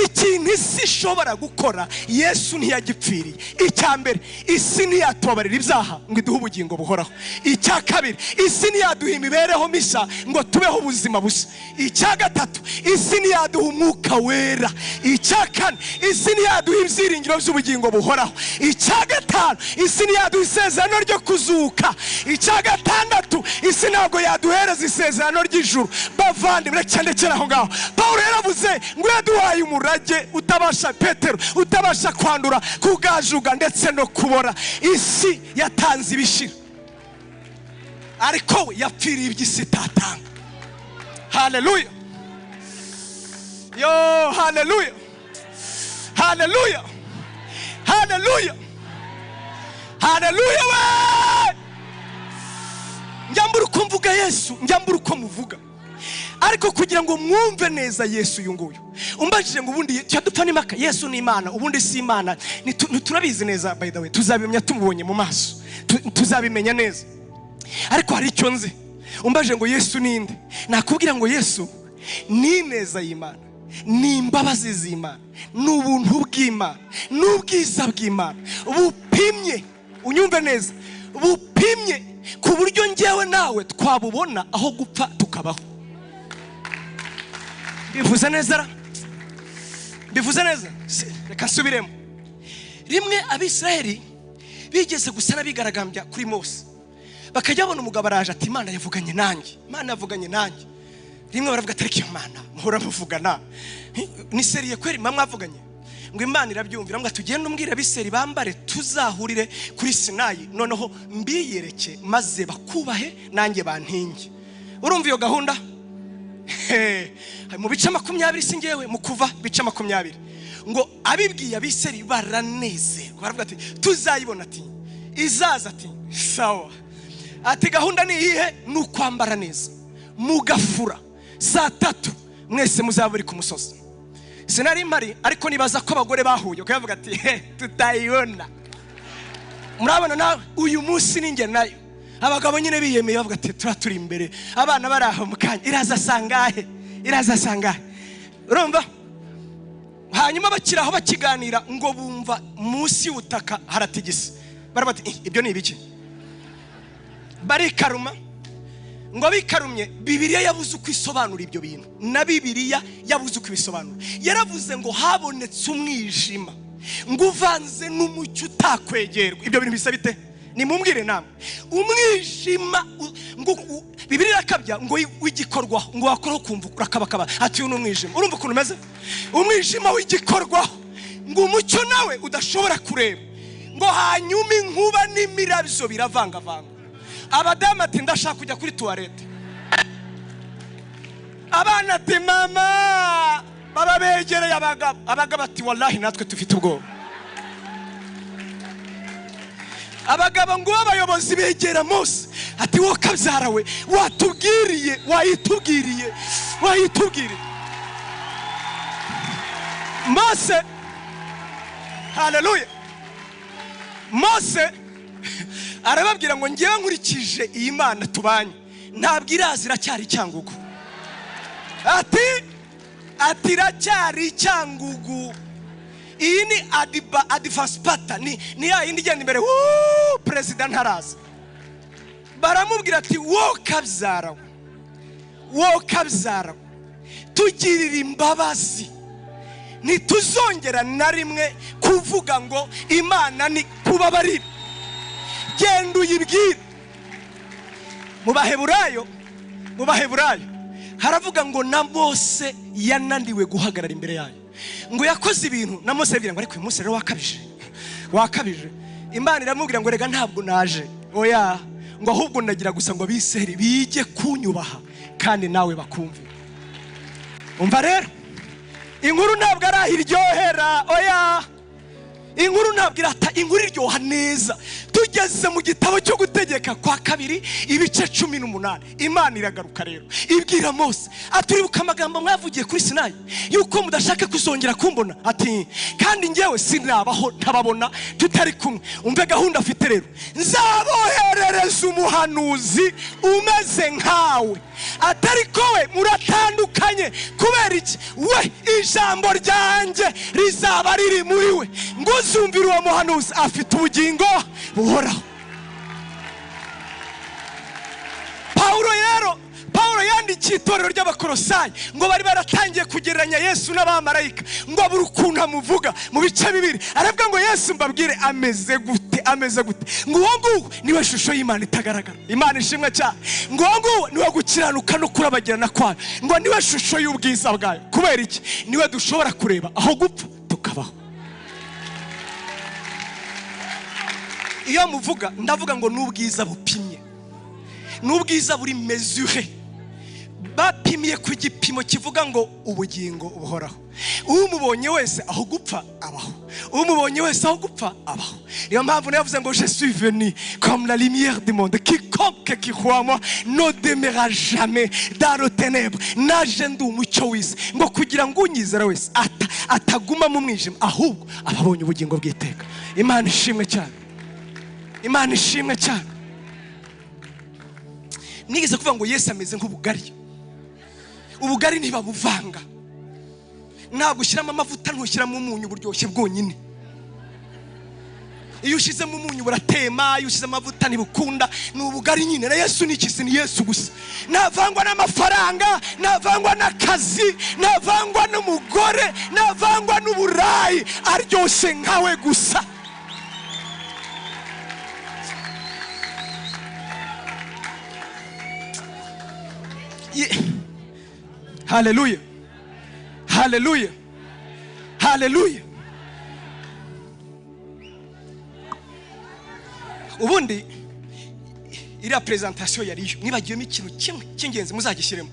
Ikintu isi ishobora gukora Yesu ntiyagipfiriye. Icyambere, isi ntiyatubabarira ibyaha ngo iduhe ubugingo buhoraho. Icyakabiri, isi ntiyaduha imibereho mishya ngo tubeho ubuzima bushya. Icyagatatu, isi ntiyaduha umwuka wera. Icyakane, isi ntiyaduha ibyiringiro by'ubugingo buhoraho. Icyagatanu, isi ntiyaduha isezerano ryo kuzuka. Icyagatandatu, isi ntabwo yaduhereza isezerano ry'ijuru. Bavandimwe cyandekera aho ngaho, Pawulo yaravuze ngo yaduhaye umurage utabasha, Petero utabasha kwandura, kugajuga ndetse no kubora. Isi yatanze ibishira ariko we yapfiriye iby'isi itatanga. Haleluya, yo haleluya, haleluya, haleluya, haleluya. We njyambura uko mvuga Yesu, njyambura uko muvuga, ariko kugira ngo mwumve neza Yesu uyu nguyu. Umbajije ngo ubundi cyadupfa n'imaka, Yesu ni Imana ubundi si Imana, turabizi neza. By the way, tuzabimenya tumubonye mu maso, tuzabimenya neza. Ariko hari icyo nzi, umbajije ngo Yesu ninde, nakubwira ngo Yesu ni neza y'Imana, ni imbabazi z'Imana, n'ubuntu bw'Imana, n'ubwiza bw'Imana bupimye. Unyumve neza, bupimye ku buryo njyewe nawe twabubona aho gupfa tukabaho. Bivuze neza? Bivuze neza? Reka nsubiremo. Rimwe Abisiraheli bigeze gusa nabigaragambya kuri Mose, bakajya babona umugabo araje ati Imana yavuganye nanjye, Imana yavuganye nanjye. Rimwe baravuga ati ariko Imana muhora muvugana ni seriye kweri mwavuganye? Ngo Imana irabyumvira, ngo tugende umbwira Abisiraheli bambare tuzahurire kuri Sinayi, noneho mbiyereke maze bakubahe nanjye bantinge. Urumva iyo gahunda? Mu bice 20 singewe mu Kuva bice 20 ngo abibwiye Abisiraheli baranezerwa, baravuga ati tuzayibona, ati izaza, ati sawa, ati gahunda ni iyihe? Nukwambara neza mugafura saa 3 mwese muzaburi ku musozi. Sinari mpari ariko nibaza ko abagore bahuye ukavuga ati tutayibona. Murabona nawe uyu munsi ninge nayo abagabo nyine biyemeye bavuga ati turi imbere, abana baraho mukanya iraza sangahe, iraza sangahe. Urumva? Hanyuma bakiraho bakiganira ngo bumva munsi y'ubutaka haratigise, barabati ibyo ni ibiki? Barikaruma. Ngo bikarumye, Bibiliya yavuze uko isobanura ibyo bintu, na Bibiliya yavuze uko ibisobanura. Yaravuze ngo habonetse umwijima ngo uvanze n'umucyo utakwegerwa. Ibyo bintu bisa bite? Nimumbwire namwe. Umwijima ngo Bibiliya yakabya ngo w'igikorwa, ngo wakora kumva urakabakaba ati uyu n'umwijima. Urumva ukuntu umeze? Umwijima w'igikorwa ngo umucyo nawe udashobora kureba, ngo hanyuma inkuba n'imirabyo biravangavanga. Abadamu ati ndashaka kujya kuri toilette, abana ati mama, baba begereye abagabo, abagabo ati wallahi natwe tufite ubwoba. Abagabo ngo abayobozi begera Mose ati wo kabyara we watubwiriye, wayitubwiriye, wayitubwiriye. Mose, haleluya, Mose arababwira ngo ngiye nkurikije iyi Mana tubanye ntabwo irazira cyari cyangugu. Ati iracyari cyangugu. Iyi ni advanced ni ya yindi igenda imbere president ntaraza. Baramubwira ati wo kabyara, wo kabyara, tugirira imbabazi ntituzongera na rimwe kuvuga ngo Imana ni kubabarira. Genda uyibwire. Mu Baheburayo haravuga ngo na Mose yananiwe guhagarara imbere yayo, ngo yakoze ibintu na Mose yabwira ngo ariko uyu munsi rero wakabije. Imana iramubwira ngo rega ntabwo naje, oya, ngo ahubwo ndagira gusa ngo abiseri bige kunyubaha kandi nawe bakumve. Umva rero, inkuru ntabwo arahiryohera, oya, inkuru ntabwo irata, inkuru iryoha neza. Tugeze mu gitabo cyo Gutegeka kwa 2 ibice 18, Imana iragaruka rero ibwira Mose aturibuka amagambo mwavugiye kuri Sinayi yuko mudashaka kuzongera kumbona, ati kandi ngewe sinabaho ntababona tutari kumwe. Umve gahunda afite rero, nzaboherereza umuhanuzi umeze nkawe, atari kowe muratandukanye. Kubera iki? We ijambo ryanjye rizaba riri muri we, ngo uzumvire uwo muhanuzi afite ubugingo buhoraho. Paulo yandikiye itorero ry'Abakolosayi ngo bari baratangiye kugereranya Yesu n'abamarayika, ngo abura ukuntu amuvuga mu bice 2. aravuga ngo Yesu mbabwire ameze gute, ngo uwo nguwo niwe shusho y'Imana itagaragara. Imana ishimwe cyane. Ngo uwo nguwo niwe gukiranuka no kurabagirana kwayo, ngo niwe shusho y'ubwiza bwayo. Kubera iki? Niwe dushobora kureba aho gupfa tukabaho. Iyo muvuga ndavuga ngo n'ubwiza bupimye, n'ubwiza buri mesure, bapimiye ku gipimo kivuga ngo ubugingo buhoraho. Umubonye wese aho gupfa abaho, umubonye wese aho gupfa abaho. Niyo mpamvu navuze ngo je suis venu comme la lumière du monde, quiconque qui croit en moi ne demeurera jamais dans les ténèbres. Naje ndi umucyo w'isi, ngo kugira ngo unyizera wese ataguma mu mwijima, ahubwo ababonye ubugingo bw'iteka. Imana ishimwe cyane. Imana ishimwe cyane. Nigeze kuvuga ngo Yesu ameze nk'ubugari. Ubugari ntibabuvanga, ntabwo ushyiramo amavuta, ntushyiramo umunyu buryoshye bwonyine. Iyo ushyizemo umunyu buratema, iyo ushyizemo amavuta ntibukunda. Ni ubugari nyine. Na Yesu ni iki? Ni Yesu gusa. Navangwa n'amafaranga, navangwa n'akazi, navangwa n'umugore, navangwa n'uburayi, aryoshye nkawe gusa. Hallelujah. Hallelujah. Hallelujah. Ubundi iriya presentation yariyo mwibagiyemo ikintu kimwe cy'ingenzi muzagishyiremo,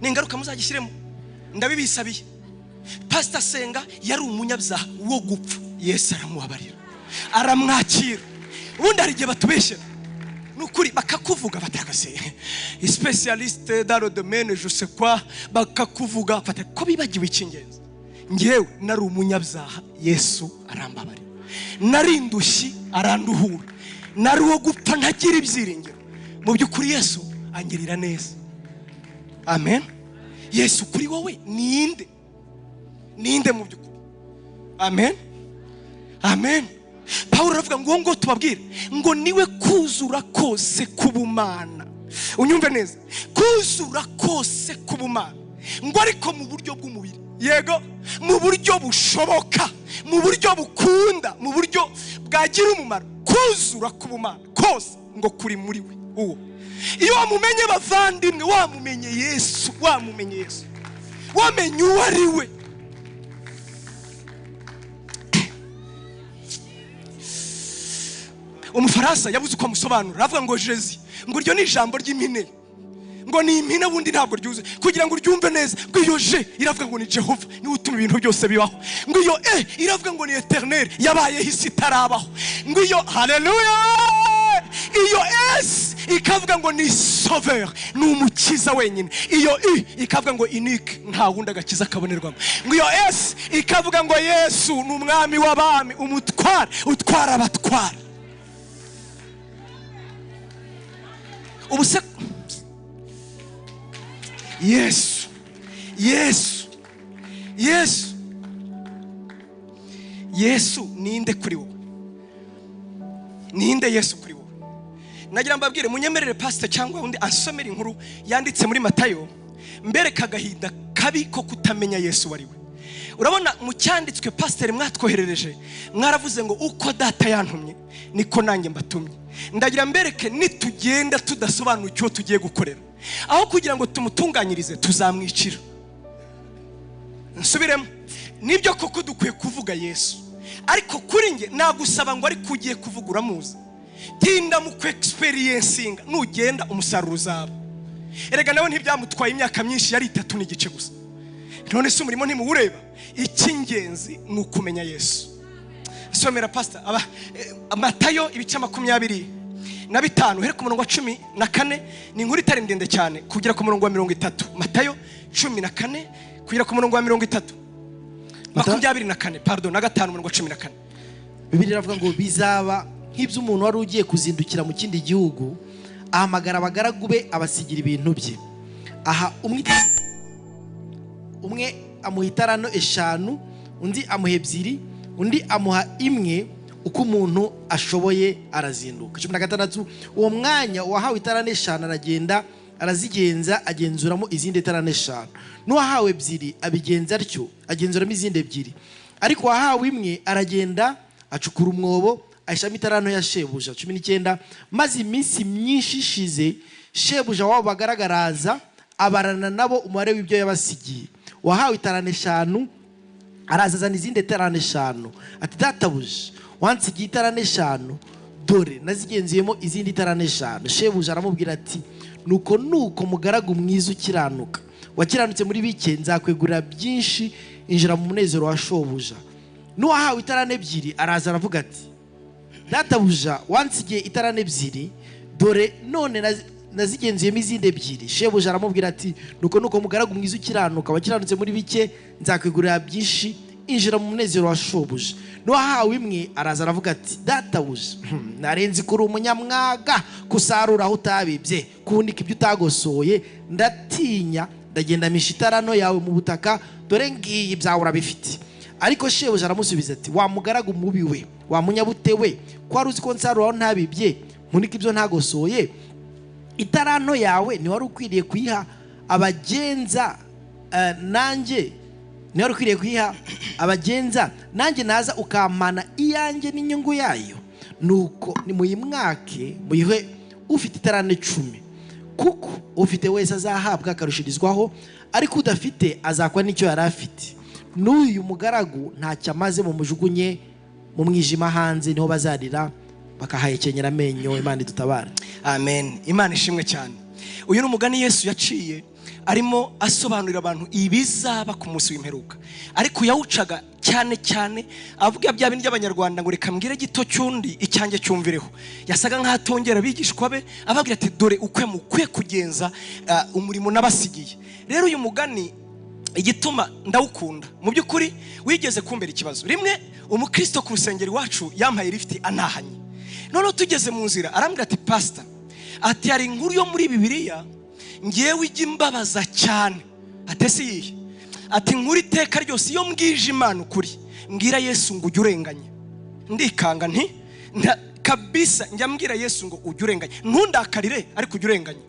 n'ingaruka muzagishyiremo, ndabibisabiye. Pastor Senga yari umunyabyaha wo gupfa, Yesu aramubabarira, aramwakira. Ubundi hari igihe batubeshyera nukuri bakakuvuga batakase spécialiste dans le domaine je sais quoi, bakakuvuga fata ko bibagiwe ikingenzi. Ngewe nari umunyabyaha, Yesu arambabarira. Nari indushyi aranduhura, nari wo gupfa ntagira ibyiringiro. Mu by'ukuri Yesu angirira neza. Amen. Yesu kuri wowe ninde mu by'ukuri? Amen. Amen. Paulo aravuga ngo tubabwire ngo niwe kuzura kose kubumana. Unyumve neza, kuzura kose kubumana, ngo ariko mu buryo bw'umubiri. Yego, mu buryo bushoboka, mu buryo bukunda, mu buryo bwagira umumaro. Kuzura kubumana kose ngo kuri muri we. Uwo iyo wamumenye bavandimwe, wamumenye Yesu, wamenye uwo ari we. Umufaransa yabuze uko amusobanura, avuga ngo Jésus, ngo iryo ni ijambo ry'impine, ngo ni impine bundi ntabwo ryuze. Kugira ngo uryumve neza, ngo iyo je iravuga ngo ni Jehova, niwe utuma ibintu byose bibaho. Ngo iyo iravuga ngo ni Eternel, yabayeho isi itarabaho. Ngo iyo haleluya, iyo S ikavuga ngo ni Sauveur, ni umukiza wenyine. Iyo ikavuga ngo unique, nta wundi agakiza kabonerwamo. Ngo iyo S ikavuga ngo Yesu ni umwami w'abami, umutware utwara abatwara. Ubuse Yesu ninde kuri wowe? Ninde Yesu kuri wowe? Nagira mbabwire munyemerere pastor cyangwa undi asomera inkuru yanditse muri Matayo, mbereka agahinda kabi ko kutamenya Yesu wari we. urabona mu cyanditswe pasiteri mwatwoherereje mwaravuze ngo uko data yantumye niko nanjye mbatumye. Ndagira mbereke nitugenda tudasobanuye icyo tugiye gukorera, aho kugira ngo tumutunganyirize tuzamwicira. Nsubiremo, nibyo koko dukwiye kuvuga Yesu, ariko kuri nge nagusaba ngo ariko ugiye kuvuga uramuzi, tinda mu experiencinga, nugenda umusaruro uzaba. Erega nawe ntibyamutwaye imyaka myinshi, yari 3 n'igice gusa. None se umurimo ntimuwureba? Icy'ingenzi ni ukumenya Yesu. Somera pastor Matayo ibice 25 here ku murongo wa 14, ni inkuru itari ndende cyane kugera ku murongo wa 30. Matayo 14 kugera ku murongo wa 30. 24 pardon na 5 murongo wa 14. Bibiliya iravuga ngo bizaba nk'ibyo umuntu wari ugiye kuzindukira mu kindi gihugu, ahamagara abagaragu be abasigira ibintu bye. Aha umwe amuha itarano 5, undi amuha 2, undi amuha 1, uko umuntu ashoboye arazinduka. 16 uwo mwanya wahawe itarano 5 aragenda arazigenza, agenzuramo izindi tarano 5. N'uwahawe 2 abigenza atyo, agenzuramo izindi 2. Ariko wahawe 1 aragenda acukura umwobo ayishamo itarano ya shebuja. 19 maze iminsi myinshi ishize, shebuja wabo bagaragaraza abarana nabo umubare w'ibyo yabasigiye. Wahawe itarano 5 arazazana izindi tarano 5, ati databuja wansigiye itarano 5, dore nazigenzuyemo izindi tarano 5. Shebuja aramubwira ati nuko mugaragu mwiza ukiranuka, wakiranutse muri bike, nzakwegurira byinshi, injira mu munezero wa shobuja. N'uwahawe itarano 2 araza aravuga ati databuja wansigiye itarano 2, dore none nazigenzuyemo izindi 2. Shebuja aramubwira ati nuko mugaragu mwiza ukiranuka, wakiranutse muri bike, nzakwegurira byinshi, injira mu munezero wa shobuja. N'uwahawe 1 araza aravuga ati databuja narenzi kuri umunyamwaga, kusarura aho utabibye, kuhunika ibyo utagosoye, ndatinya ndagenda misha itarano yawe mu butaka, dore ngiyi byawe urabifite. Ariko shebuja aramusubiza ati wa mugaragu mubi we, wa munyabute we, ko wari uzi ko nsarura aho ntabibye, nkunika ibyo ntagosoye, itarano yawe ni wari ukwiriye kuyiha abagenza, nanjye ni wari ukwiriye kuyiha abagenza, nanjye naza ukampana iyanjye n'inyungu yayo. Nuko ni muyimwake muyihe ufite itarano 10, kuko ufite wese azahabwa akarushirizwaho, ariko udafite azakwa n'icyo yari afite. N'uyu mugaragu ntacyo amaze, mu mujugunye mu mwijima hanze, niho bazarira bakahayekenyera amenyo. Imana idutabare. Amen. Imana ishimwe cyane. Uyu n'umugani Yesu yaciye arimo asobanurira abantu ibizaba ku munsi w'imperuka, ariko yawucaga cyane avuga bya bindi by'abanyarwanda ngo reka mbwire gito cyundi icyanjye cyumvireho. Yasaga nk'atongera abigishwa be abagira ati dore ukwe mukwe kugenza umurimo nabasigiye. Rero uyu mugani igituma ndawukunda, mu by'ukuri wigeze kumbera ikibazo. Rimwe umukristo ku rusengero wacu yampaye lift anahanye, none tugeze mu nzira arambwira ati pastor, ati hari inkuru yo muri Bibiliya ngewe ijya imbabaza cyane. Atese yihe? Ati inkuru iteka ryose iyo mbwije Imana ukuri, mbwira Yesu ngo ujye urenganya, ndikanga nti kabisa njya mbwira Yesu ngo ujye urenganya, ntundakarire ariko ujye urenganya.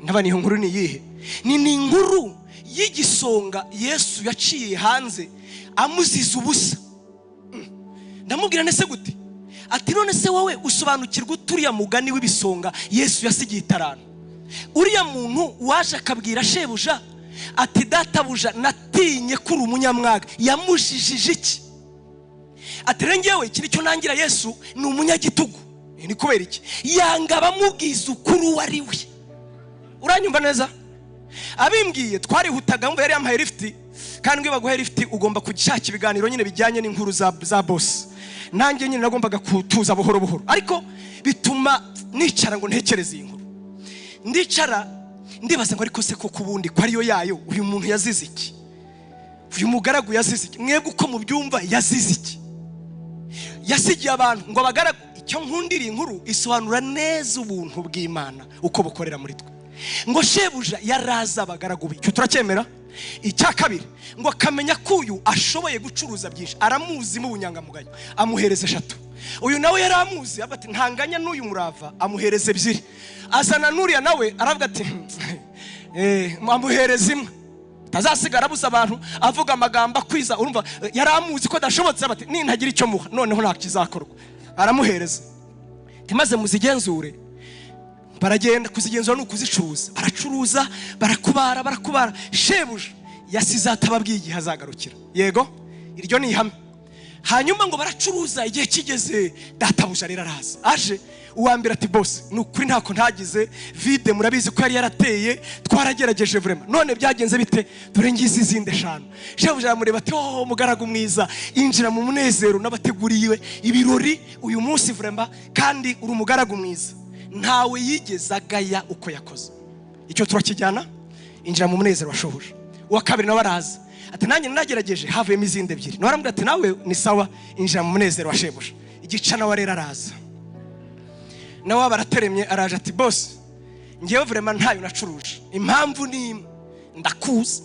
Ndaba niyo nkuru ni yihe? Ni inkuru y'igisonga Yesu yaciye hanze amuziza ubusa. Ndamubwira nese gute? Ati none se wowe usobanukirwa uturiya mugani w'ibisonga Yesu yasigiye itarano? Uriya muntu waje akabwira shebuja ati databuja natinye kuri umunyamwaga, yamujijije iki? Ati rengewe ikiri cyo nangira Yesu ni umunyagitugu. Ni kubera iki? Yanga bamubwiza ukuri wari we. Uranyumva neza? Abimbwiye twarihutaga ngo yari yampaye lift, kandi ngo baguhe lift ugomba kugishaka ibiganiro nyine bijyanye n'inkuru za boss. Nanjye nyine nagombaga kutuza buhoro buhoro, ariko bituma nicara ngo ntekereze iyi nkuru. Ndicara ndibaza ngo ariko se ko kubundi ko ariyo yayo, uyu muntu yazize iki? Uyu mugaragu yazize iki? Mwebwe uko mubyumva yazize iki? Yasigiye abantu ngo abagaragu. Icyo nkundira inkuru isobanura neza ubuntu bw'Imana uko bukorera muri twe. Ngo shebuja yaraza abagaragu be, cyo turacyemera. Icya kabiri ngo akamenya ko uyu ashoboye gucuruza byinshi, aramuzi mu bunyangamugayo, amuhereza 3. Uyu nawe yaramuzi abati ntanganya n'uyu murava, amuhereza 2. Azana nuriya nawe aravuga ati amuhereza 1. tazasigara abuza abantu avuga amagambo akwiza. Urumva yaramuzi ko adashobotse, bati nintagira icyo muha noneho nta kizakorwa. Aramuhereza, timaze muzigenzure. Baragenda kuzigenzura no kuzicuruza, baracuruza barakubara. Shebuja yasize atababwiye igihe azagarukira. Yego, iryo ni ihame. Hanyuma ngo baracuruza, igihe kigeze databuja rero araza. Aje uwambira ati boss, nukuri ntako ntagize, vide murabizi ko yari yarateye, twaragerageje vraiment, none byagenze bite? Dore ngizi izindi 5. Shebuja amureba ati oh mugaragu mwiza, injira mu munezero n'abateguriwe ibirori uyu munsi vraiment, kandi uri umugaragu mwiza, ntawe yigeze agaya uko yakoze. Icyo turakijyana, injira mu munezero wa shobuja. Uwa kabiri nawe araza ati nanjye nagerageje, havuyemo izindi 2. Naramubwira ati nawe ni sawa, injira mu munezero wa shebuja. Igicana wa rero araza, nawe barateremye, araje ati boss, ngiye vraiment ntayo nacuruje, impamvu ni ndakuzi.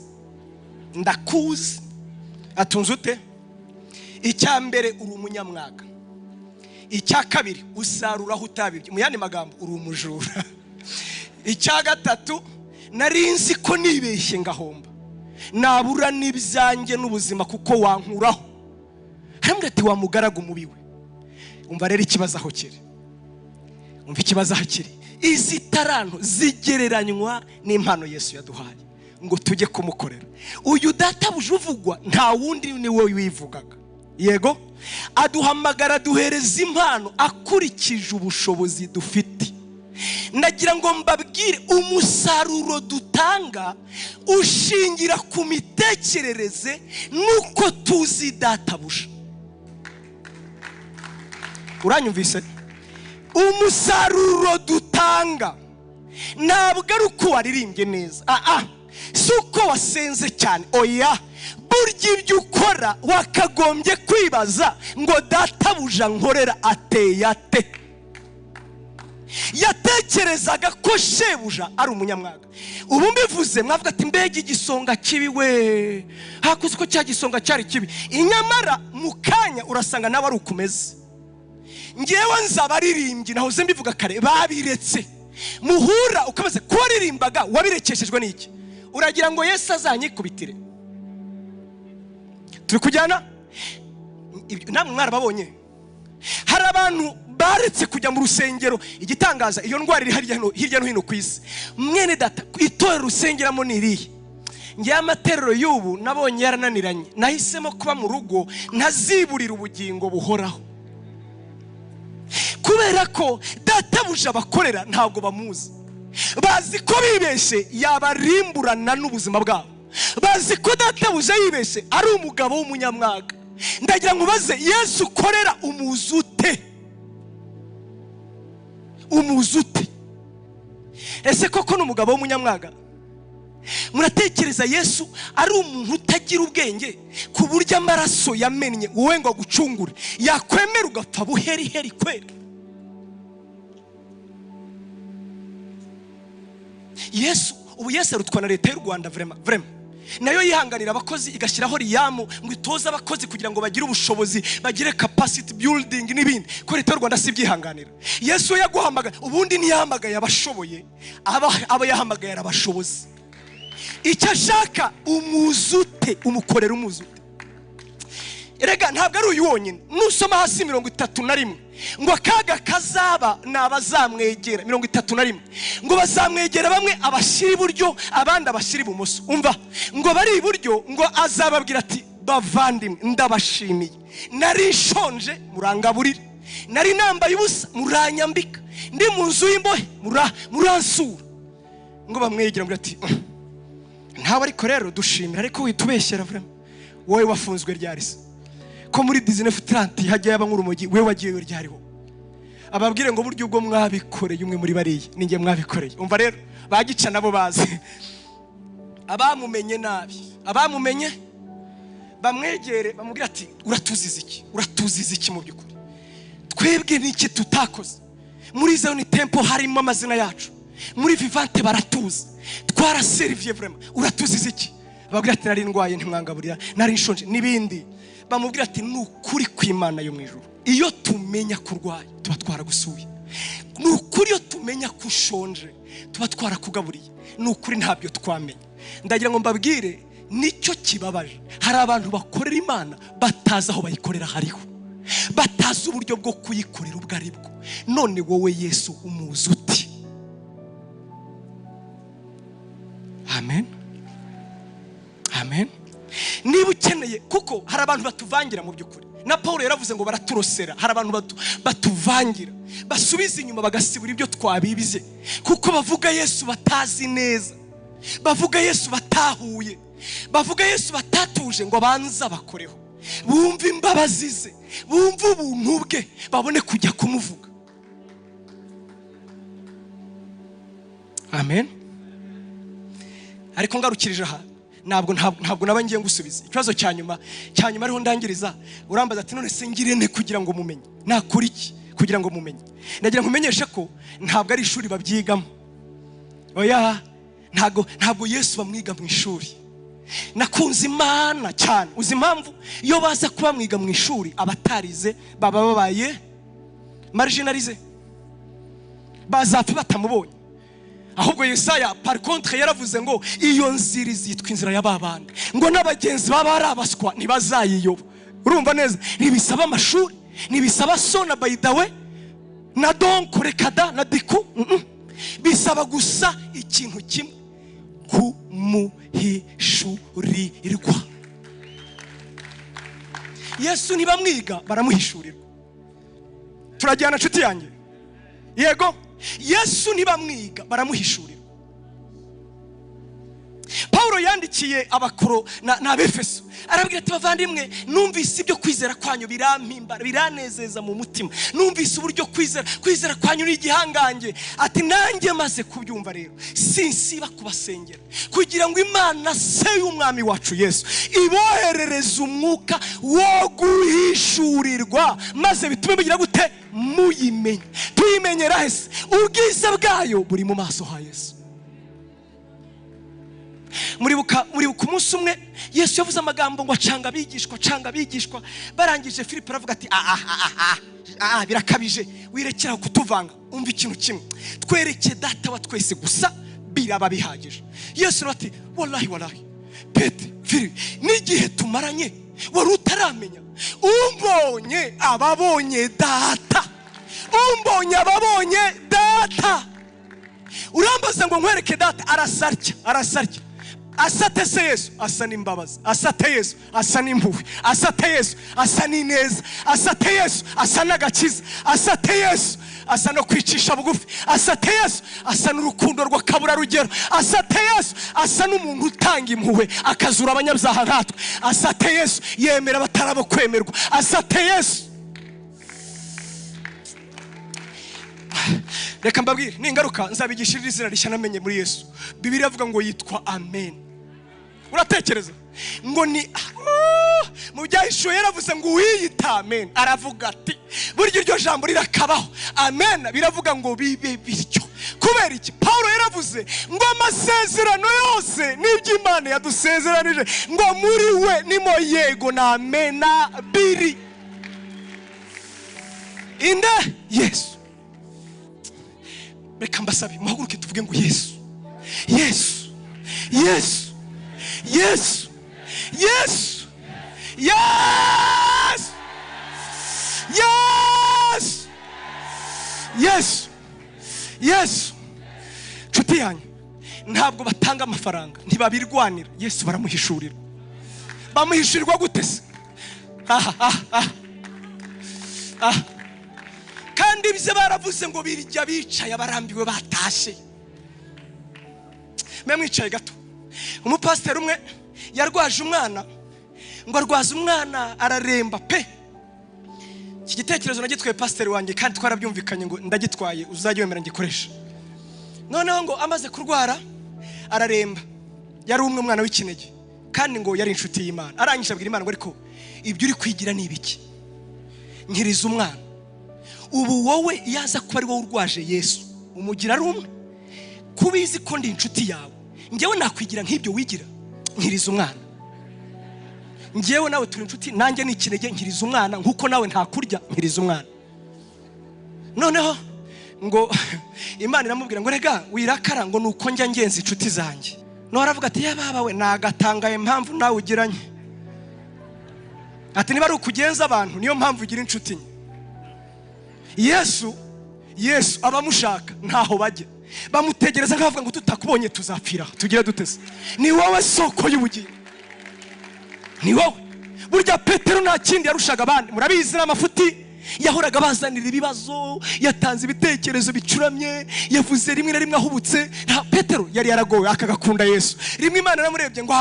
Atunze ute? Icya mbere uri umunyamwaga, icya kabiri usarura aho utabibye, mu yandi magambo uri umujura. Icya gatatu narinzi ko nibeshye ngahomba, nabura n'ibyanjye n'ubuzima kuko wankuraho. Hamwe ati wa mugaragu mubiwe. Umva rero ikibazo aho kiri, umva ikibazo aho kiri. Izi taranto zigereranywa n'impano Yesu yaduhaye ngo tujye kumukorera. Uyu databuja uvugwa nta wundi ni wowe wivugaga. Yego, aduhamagara duhereza impano akurikije ubushobozi dufite. Ndagira ngo mbabwire, umusaruro dutanga ushingira ku mitekerereze nuko tuzi databuja. Uranyumvise? Umusaruro dutanga ntabwo ari uko waririmbye neza, si uko wasenze cyane, oya. Burya ibyo ukora wakagombye kwibaza ngo databuja nkorera ateye ate? Yatekerezaga ko shebuja ari umunyamwaga. Ubu mbivuze mwavuga ati mbega igisonga kibi we, hakuze ko cya gisonga cyari kibi. Inyamara mukanya urasanga nawe ari ukumeze. Ngewe nzabaririmbyi nahoze mbivuga kare babiretse. Muhura ukabaze ko waririmbaga wabirekeshejwe n'iki? Uragira ngo Yesu azanyikubitire? Turi kujyana namwe mwarababonye. Hari abantu baretse kujya mu rusengero. Igitangaza iyo ndwara iri hirya no hino ku isi. Mwene data, itorero rusengeramo niriye. Ngiye amaterero y'ubu nabonye yarananiranye. Nahisemo kuba mu rugo ntaziburira ubugingo buhoraho. Kubera ko databuja bakorera ntabwo bamuzi. Bazi ko bibeshe yabarimburana n'ubuzima bwabo. Bazi ko databuja yibeshe ari umugabo w'umunyamwaga. Ndagira ngo baze Yesu korera umuzute. Umuzute. Ese koko n'umugabo w'umunyamwaga? Muratekereza Yesu ari umuntu utagira ubwenge ku buryo amaraso yamennye wowe ngo gucungure yakwemera ugapfa buheri kwera? Yesu ubu Yesu arutwa na leta y'u Rwanda vraiment. Nayo yihanganira abakozi igashyiraho riyamu ngo itoze abakozi kugira ngo bagire ubushobozi, bagire capacity building n'ibindi. Ko leta y'u Rwanda si byihanganira. Yesu yaguhamagaye, ubundi ntiyahamagaye abashoboye, aba yahamagaye abashobozi. Icyo ashaka umuzute, umukorera umuzute. Erega ntabwo ari uyu wonyine. Nusoma hasi 31 ngo akaga kazaba nabazamwegera 31 ngo bazamwegera bamwe abashyira iburyo abandi abashyira ibumoso. Umva ngo bari iburyo ngo azababwira ati bavandimwe ndabashimiye, nari nshonje murangaburira, nari nambaye ubusa muranyambika, ndi mu nzu y'imbohe muransura. Ngo bamwegera ngo ati ntawe ariko rero dushimira, ariko witubeshyera vraiment. Wowe wafunzwe ryarisi ko muri 1930 hajya yaba nk'urumogi, wewe wagiyeyo ryariho. Ababwire ngo buryo ubwo mwabikoreye umwe muri bariye ninge mwabikoreye. Umva rero bagica nabo bazi. Abamumenye nabi, abamumenye bamwegere bamubwira ati uratuziza iki mu byukuri? Twebwe niki tutakoze? Muri Zion Temple harimo amazina yacu, muri Vivante baratuza, twaraserviye vraiment. Uratuziza iki? Babwira ati nari ndwaye ntimwangaburira, nari nshonje n'ibindi. Bamubwira ati nukuri kw'Imana yo mwijuru, iyo tumenya kurwaye tuba twaragusuye. Nukuri iyo tumenya kushonje tuba twarakugaburiye. Nukuri ntabyo twamenye. Ndagira ngo mbabwire nicyo kibabaje. Hari abantu bakorera Imana batazi aho bayikorera hariho, batazi uburyo bwo kuyikorera ubwo ari bwo. None wowe Yesu umuzi uti? Amen, amen. Niba ukeneye, kuko hari abantu batuvangira mu by'ukuri, na Paulo yaravuze ngo baraturosera. Hari abantu batuvangira, basubiza inyuma bagasibura ibyo twabibize, kuko bavuga Yesu batazi neza, bavuga Yesu batahuye, bavuga Yesu batatuje ngo abanza bakoreho, bumve imbabazi ze, bumve ubuntu bwe, babone kujya kumuvuga. Amen. Ariko ngarukirije aha, ntabwo naba ngiye ngusubiza. Ikibazo cyanyuma ariho ndangiriza, urambaza ati none se ngirene kugira ngo mumenye, nakora iki kugira ngo mumenye? Nagira nkumenyeshe ko ntabwo ari ishuri babyigamo. Oya, ntabwo Yesu bamwiga mu ishuri. Nakunze Imana cyane. Uzi impamvu? Iyo baza kuba mwiga mu ishuri, abatarize baba babaye marginalize, bazapfa batamubonye. Ahubwo Yesaya par contre yaravuze ngo iyo nzira izitwa inzira y'ababana, ngo n'abagenzi baba ari abaswa ntibazayiyoba. Urumva neza? Ntibisaba amashuri, ntibisaba sona by the way na donc rekada na diku, bisaba gusa ikintu kimwe, kumuhishurirwa. Yesu ntibamwiga, baramuhishurirwa. Turajyana nshuti yanjye? Yego. Yesu ntibamwiga, baramuhishurira. Paulo yandikiye abakoro na Efeso, arabwira ati bavandimwe, numvise ibyo kwizera kwanyu birampimbara, biranezeza mu mutima. Numvise uburyo kwizera kwanyu ni igihangange. Ati nanjye maze kubyumva rero sinsiba kubasengera, kugira ngo Imana se y'umwami wacu Yesu iboherereze umwuka wo guhishurirwa, maze bitume mugira gute? Muyimenye. Tuyimenyera hese? Ubwiza bwayo buri mu maso ha Yesu. Muribuka umunsi umwe Yesu yavuze amagambo ngo acanga abigishwa. Barangije Filipo aravuga ati birakabije, wirekera kutuvanga. Umva ikintu kimwe, twereke Data wa twese gusa biraba bihagije. Yesu ati wallahi Petero, Filipo, n'igihe tumaranye wari utaramenya? Umbonye ababonye Data, umbonye ababonye Data. Urambaza ngo nkwereke Data? Arasarya. Asate se Yesu asa n'imbabazi, asate Yesu asa n'impuhwe, asate Yesu asa n'ineza, asate Yesu asa n'agakiza, asate Yesu asa no kwicisha bugufi, asate Yesu asa n'urukundo rw'akabura rugero, asate Yesu asa n'umuntu utanga impuhwe akazura abanyabyaha nkatwe, asate Yesu yemera abatarabo kwemerwa, asate Yesu. Reka mbabwire, ningaruka nzabigishirira izina rishya namenye muri Yesu. Bibiliya avuga ngo yitwa Amen. Uratekereza ngo ni mu byahishuwe yaravuze ngo wiyita Amen. Aravuga ati burya iryo jambo rirakabaho. Amen biravuga ngo bibe bityo. Kubera iki? Paulo yaravuze ngo amasezerano yose n'ibyo Imana yadusezeranije ngo muri we nimo yego na amena biri. Inde Yesu. Reka mbasabe muhaguruke tuvuge ngo Yesu, Yesu, Yesu, Yesu, Yesu, Yesu, Yesu, Yesu, Yesu. Nshuti yanyu, ntabwo batanga amafaranga, ntibabirwanira. Yesu baramuhishurira. Bamuhishurirwa gute se? Kandi ibyo baravuze ngo birya bicaye abarambiwe batashe. Mwicaye gato. Umupasiteri umwe yarwaje umwana, ngo arwaza umwana araremba pe. Iki gitekerezo nagitwaye pasiteri wanjye kandi twarabyumvikanye ngo ndagitwaye uzajye wemera ngikoresha. Noneho ngo amaze kurwara araremba, yari umwe umwana w'ikinege kandi ngo yari inshuti y'Imana. Arangije abwira Imana ngo ariko ibyo uri kwigira ni ibiki? Nkiriza umwana. Ubu wowe yaza kuba ari wowe urwaje Yesu, umugira ari umwe. Kubizi ko ndi inshuti yawe, ngewe nakwigira nk'ibyo wigira? Nkiriza umwana. Ngewe nawe turi inshuti, nanjye ni ikinege, nkiriza umwana nkuko nawe ntakurya, nkiriza umwana. Noneho ngo Imana iramubwira ngo rega wirakara ngo nuko njya ngenza inshuti zanjye. none aravuga ati baba we nagatangaye impamvu nawe ugiranye. Ati niba ari ukugenza abantu niyo mpamvu ugira inshuti nke. Yesu abamushaka ntaho bajya, bamutegereza nkavuga ngo tutakubonye tuzapfira, tugira dutese. Ni wowe soko y'ubugingo, ni wowe. Burya Petero nta kindi yarushaga abandi, murabizi n'amafuti yahoraga bazanira ibibazo, yatanze ibitekerezo bicuramye, yavuze rimwe na rimwe ahubutse. Petero yari yaragowe akagakunda Yesu. Rimwe Imana aramurebye ngo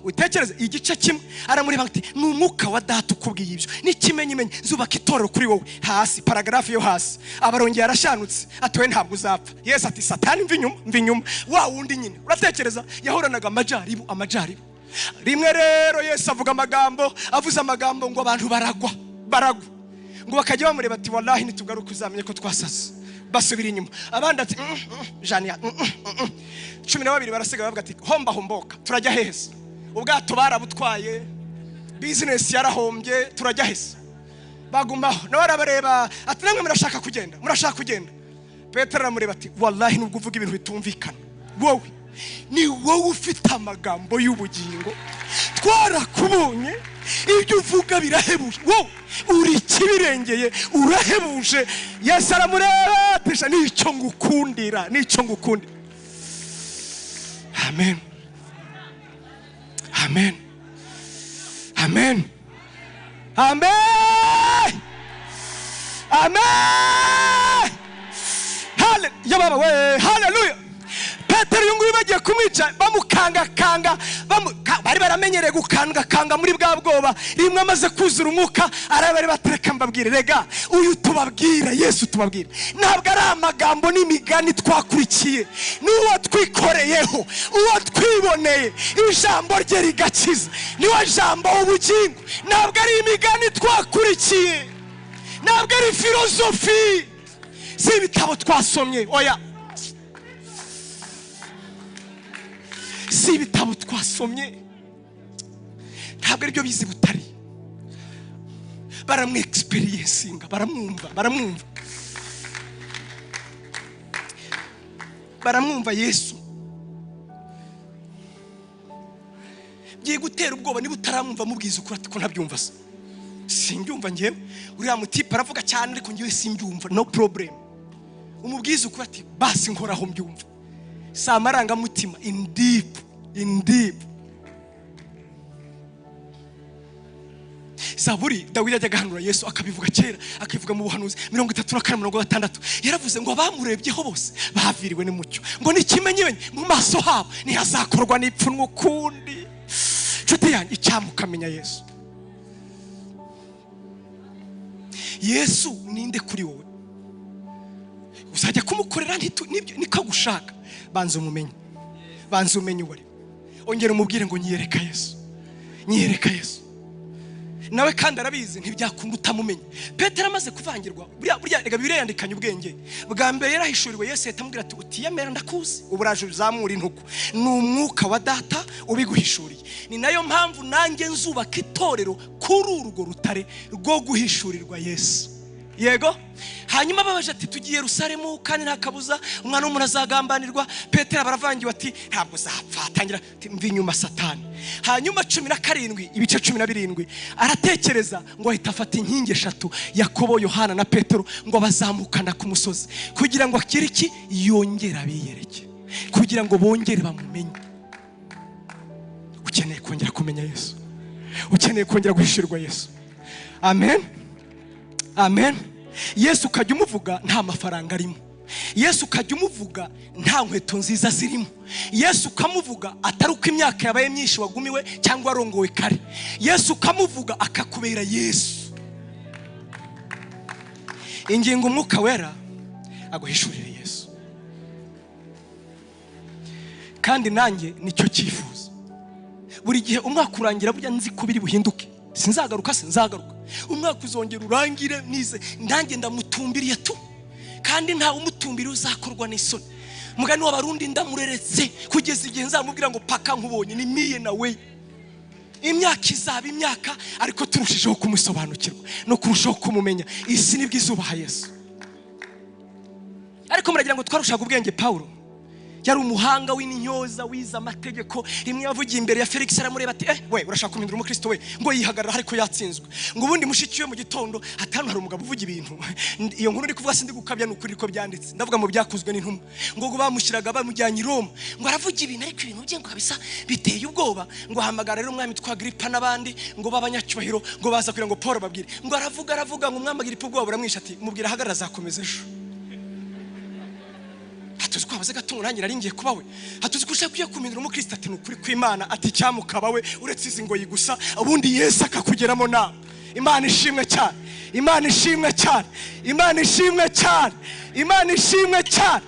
utekereze igice kimwe, aramureba ati ni umwuka wa data ukubwiye ibyo, n'ikimenyimenyi zubaka itorero kuri wowe. Hasi paragrafi yo hasi abarongeye arashanutse ati we ntabwo uzapfa. Yesu ati Satani mva inyuma. Wa wundi nyine uratekereza yahoranaga amajaribu. Rimwe rero Yesu avuze amagambo ngo abantu baragwa ngo bakajya bamureba ati wallahi nitugaruka uzamenye ko twasase. Basubira inyuma, abandi ati Jania 12 barasigaye bavuga ati homboka turajya heza, ubwato barabutwaye, business yarahombye, turajya heza. Bagumaho nawe arabareba ati namwe murashaka kugenda. Petero aramureba ati wallahi nubwo uvuga ibintu bitumvikana, wowe ni wowe ufite amagambo y'ubugingo, twarakubonye ibyo uvuga birahebuje, wowe uri kibirengeye, urahebuje. Yesu aramureba ati nicyo ngukundira. Amen. Hallelujah. Petero yungu bagiye kumwica, bamukanga bari baramenyereye gukanga muri bwa bwoba. Rimwe amaze kuzura umwuka arabari batereka mbabwire, rega uyu tubabwira Yesu tubabwira ntabwo ari amagambo n'imigani twakurikiye, n'uwo twikoreyeho, uwo twiboneye, ijambo rye rigakiza, niwe jambo w'ubugingo. Ntabwo ari imigani twakurikiye, ntabwo ari filozofi, si ibitabo twasomye, oya, si ibitabo twasomye, ntabwo aribyo bizi Butare. Baramwexperiencinga, baramwumva Yesu. Giye gutera ubwoba niba utaramwumva mubwiza ukuri ati ko ntabyumva se. Simbyumva ngewe, uriya mutipe aravuga cyane ariko ngewe simbyumva, no problem. Umubwiza ukuri ati basi nkoraho mbyumva. Samaranga mutima in deep. Zaburi Dawidi ajya gahanura Yesu akabivuga kera, akivuga mu buhanuzi 34:36. Yaravuze ngo abamurebyeho bose baviriwe n'umucyo, ngo nikimenyemenye mu maso habo ntihazakorwa n'ipfunwe ukundi. Nshuti yanjye icyamukamenya Yesu ninde kuri wowe? Uzajya kumukorera niko gushaka, banza umenye uwo ari. Ongera umubwire ngo nyiyereka Yesu. Nawe kandi arabizi ntibyakunda utamumenye. Petero amaze kuvangirwa, burya Bibiliya yandikanye ubwenge. Bwa mbere yarahishuriwe Yesu yatamubwira ati utiyemera ndakuzi, uburaje uzamura intugu, ni umwuka wa data ubiguhishuriye. Ni nayo mpamvu nanjye nzubaka itorero kuri urwo rutare rwo guhishurirwa Yesu. Yego. Hanyuma babaje ati tugiye Yerusalemu kandi nta kabuza umwana w'umuntu azagambanirwa. Petero baravangiwe ati ntabwo zapfa, atangira ati mvi nyuma Satani. Hanyuma 17 ibice 17 aratekereza ngo ahita afata inkingi 3, Yakobo, Yohana na Petero, ngo bazamukana ku musozi kugira ngo akire iki yongera abiyereke, kugira ngo bongere bamumenye. Ukeneye kongera kumenya Yesu, ukeneye kongera guhishurwa Yesu. Amen. Yesu kajya umuvuga nta mafaranga arimo, Yesu kajya umuvuga nta nkweto nziza zirimo, Yesu kamuvuga atari uko imyaka yabaye myinshi wagumiwe cyangwa arongowe kare. Yesu kamuvuga akakubera Yesu. Ingingo umwuka wera aguhishurira Yesu. Kandi nanjye nicyo cyifuza. Buri gihe umwaka urangira burya nzi ko biri buhinduke. Sinzagaruka. Umwaka uzongera urangire nize ndange ndamutumbiriye tu, kandi nta umutumbiri uzakorwa n'isoni. Mugani w'abarundi ndamureretse kugeza igihe nzamubwira ngo paka nkubonye ni miye nawe. Imyaka izaba imyaka, ariko turushijeho kumusobanukirwa no kurushaho kumumenya. Isi nibwo izubaha Yesu. Ariko muragira ngo twarushaga ubwenge Paulo yari umuhanga w'intyoza wiza amategeko. Rimwe yavugiye imbere ya Felix aramureba ati we urashaka kumindura umukristo we, ngo yihagarara ariko yatsinzwe. Ngo ubundi mushiki we mu gitondo hatanu hari umugabo uvuga ibintu, iyo nkuru ndi kuvuga sindi gukabya n'ukuri ko byanditse, ndavuga mu byakozwe n'intumwa, ngo bamushyiraga bamujyanye i Roma, ngo aravuga ibintu ariko ibintu bye ngo kabisa biteye ubwoba. Ngo ahamagara rero umwami twa Agripa n'abandi ngo babanyacyubahiro, ngo baza kugira ngo Paul babwire. Ngo aravuga ngo umwami Agripa ubwoba buramwisha ati mubwira ahagarara azakomeza ejo. Hatuzi ko abaze gatungo nanjye nari ngiye kuba we, hatuzi ko ushaka kuya kumindura umukristo ati nukuri kw'Imana ati cyamukaba we uretse izi ngoyi gusa ubundi Yesu akakugeramo nawe. Imana ishimwe cyane, Imana ishimwe cyane, Imana ishimwe cyane, Imana ishimwe cyane.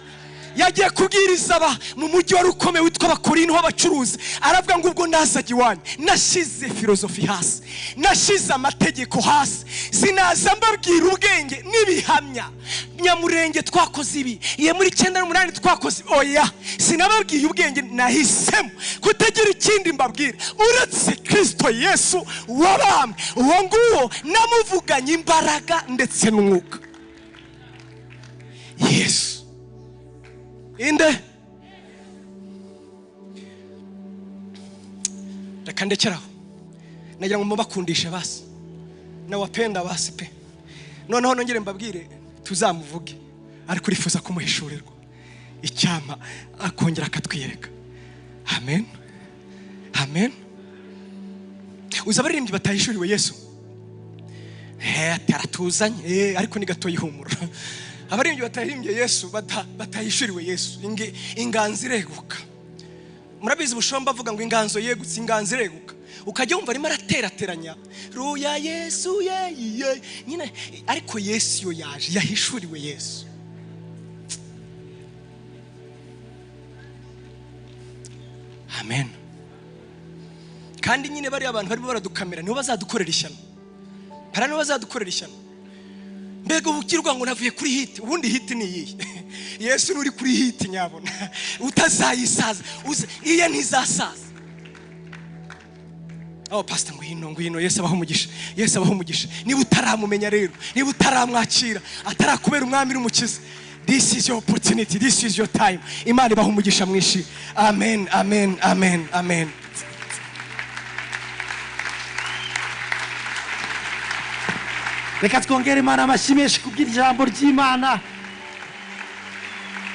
Yagiye kubwiriza mu mujyi wari ukomeye witwa Abakorinto w'abacuruzi, aravuga ngo ubwo nazaga iwanyu nashize filozofi hasi, nashize amategeko hasi, sinaza mbabwira ubwenge n'ibihamya. Nyamurenge twakoze ibi, iye muri 98 twakoze oya, sinababwiye ubwenge, nahisemo kutagira ikindi mbabwira uretse Kristo Yesu wabambwe. Uwo nguwo namuvuganye imbaraga ndetse n'umwuka. Yesu inde reka ndekeraho, nagira ngo mubakundishe basi na wapenda basi pe. Noneho nongere mbabwire tuzamuvuge, ariko urifuza kumuhishurirwa icyama akongera akatwiyereka. Amen, amen. Uzabaririmbyi batahishuriwe Yesu taratuzanye ariko ni gato yihumura. Abaririmbyi batahirimbye Yesu batahishuriwe Yesu inganzo ireguka. Murabizi Bushomba avuga ngo inganzo yegutse, inganzo ireguka. Ukajya wumva arimo araterateranya ruya Yesu ye nyine, ariko Yesu yo yaje yahishuriwe Yesu. Amen. Kandi nyine bari abantu barimo baradukamera nibo bazadukorera ishyano, para nibo bazadukorera ishyano. Mbega ubukirwa ngo navuye kuri hit, ubundi hit ni iyi. Yesu nuri kuri hit nyabona utazayisaza, iye ntizasaza. Pastor ngwino Yesu abaho umugisha, Yesu abaho umugisha. Niba utaramumenya rero, niba utaramwakira, atarakubera umwami n'umukiza, this is your opportunity, this is your time. Imana ibaho umugisha mwishi. Amen, amen, amen, amen. Reka twongere Imana amashimeshi kubwira ijambo ry'Imana.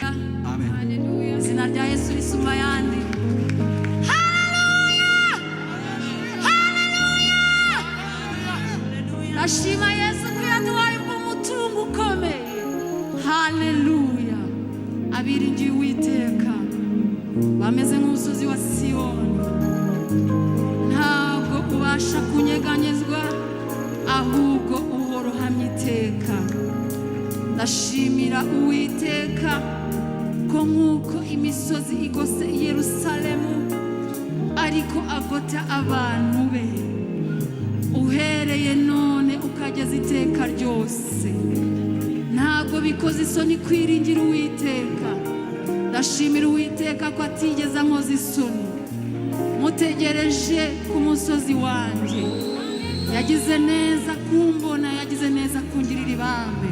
Amen. Haleluya. Izina rya Yesu risumba yandi. Haleluya. Haleluya. Nashima Yesu ko yaduhaye umutungo ukomeye. Haleluya. Abiringiye Uwiteka bameze nk'umusozi wa Siyoni, ntabwo ubasha kunyeganyezwa ahubwo uhorohamye iteka. Ndashimira Uwiteka ko nk'uko imisozi igose i Yerusalemu ariko agota abantu be, uhereye none ukageza iteka ryose. Ntabwo bikoze isoni kwiringira Uwiteka. Ndashimira Uwiteka ko atigeze ankoza isoni mutegereje ku musozi wanjye. Yagize neza kumbona, yagize neza kungirira ibambe.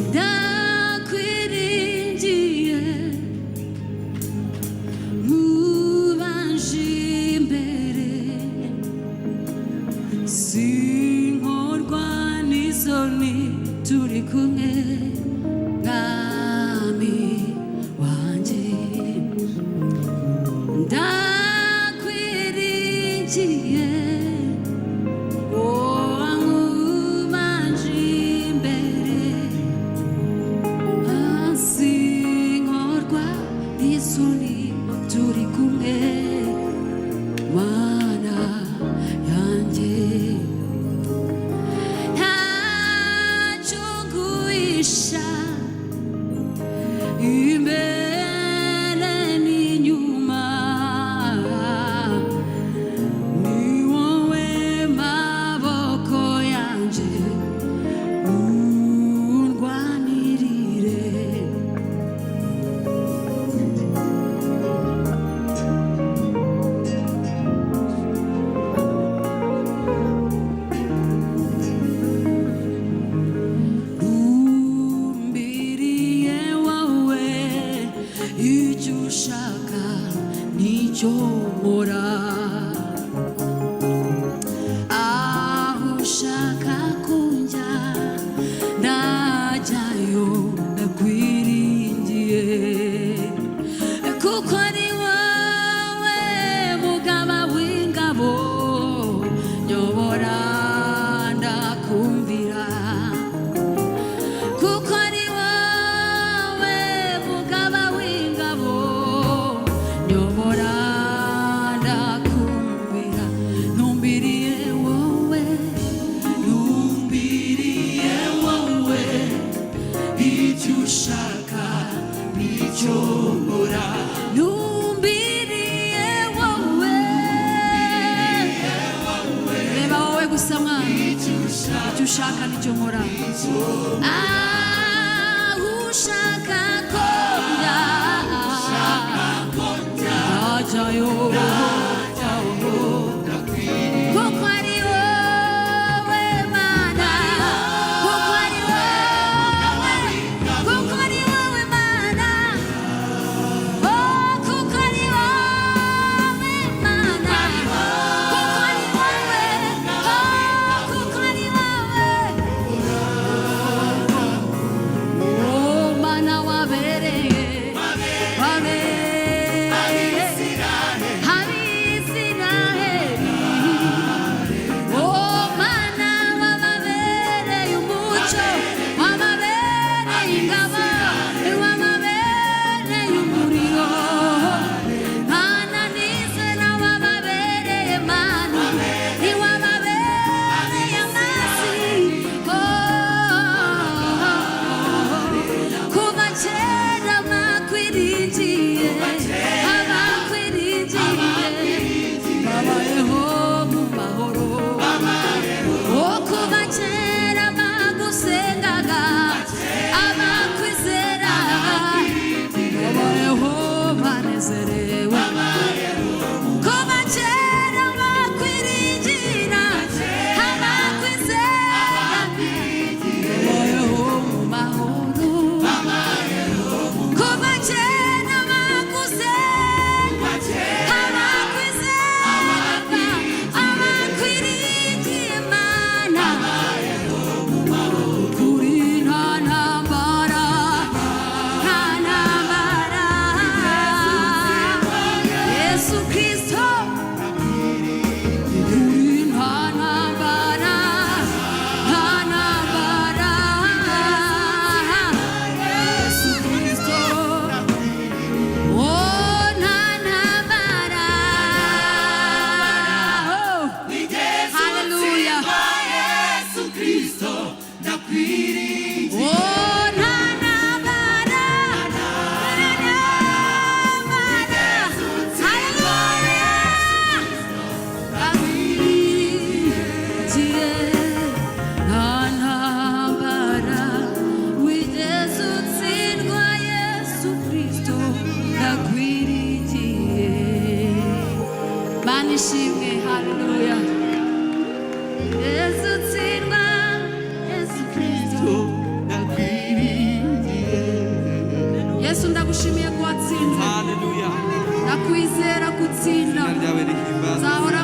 Ndakwiringiye mubanje imbere, sinkorwa n'isoni turi kumwe mwami wanjye. Ndakwiringiye Ntacyo nguye icyo ushaka nicyo nkora ushaka konja ajyayo kuko ari wowe Mana kuko ari wowe Mana kuko ari wowe Mana kuko ari wowe kuko ari wowe Mana wabereye Hallelujah. Yesu tsindwa Yesu Kristo Yesu ndagushimiye ko watsinze. Hallelujah. Nakwizera gutsinda. Zahora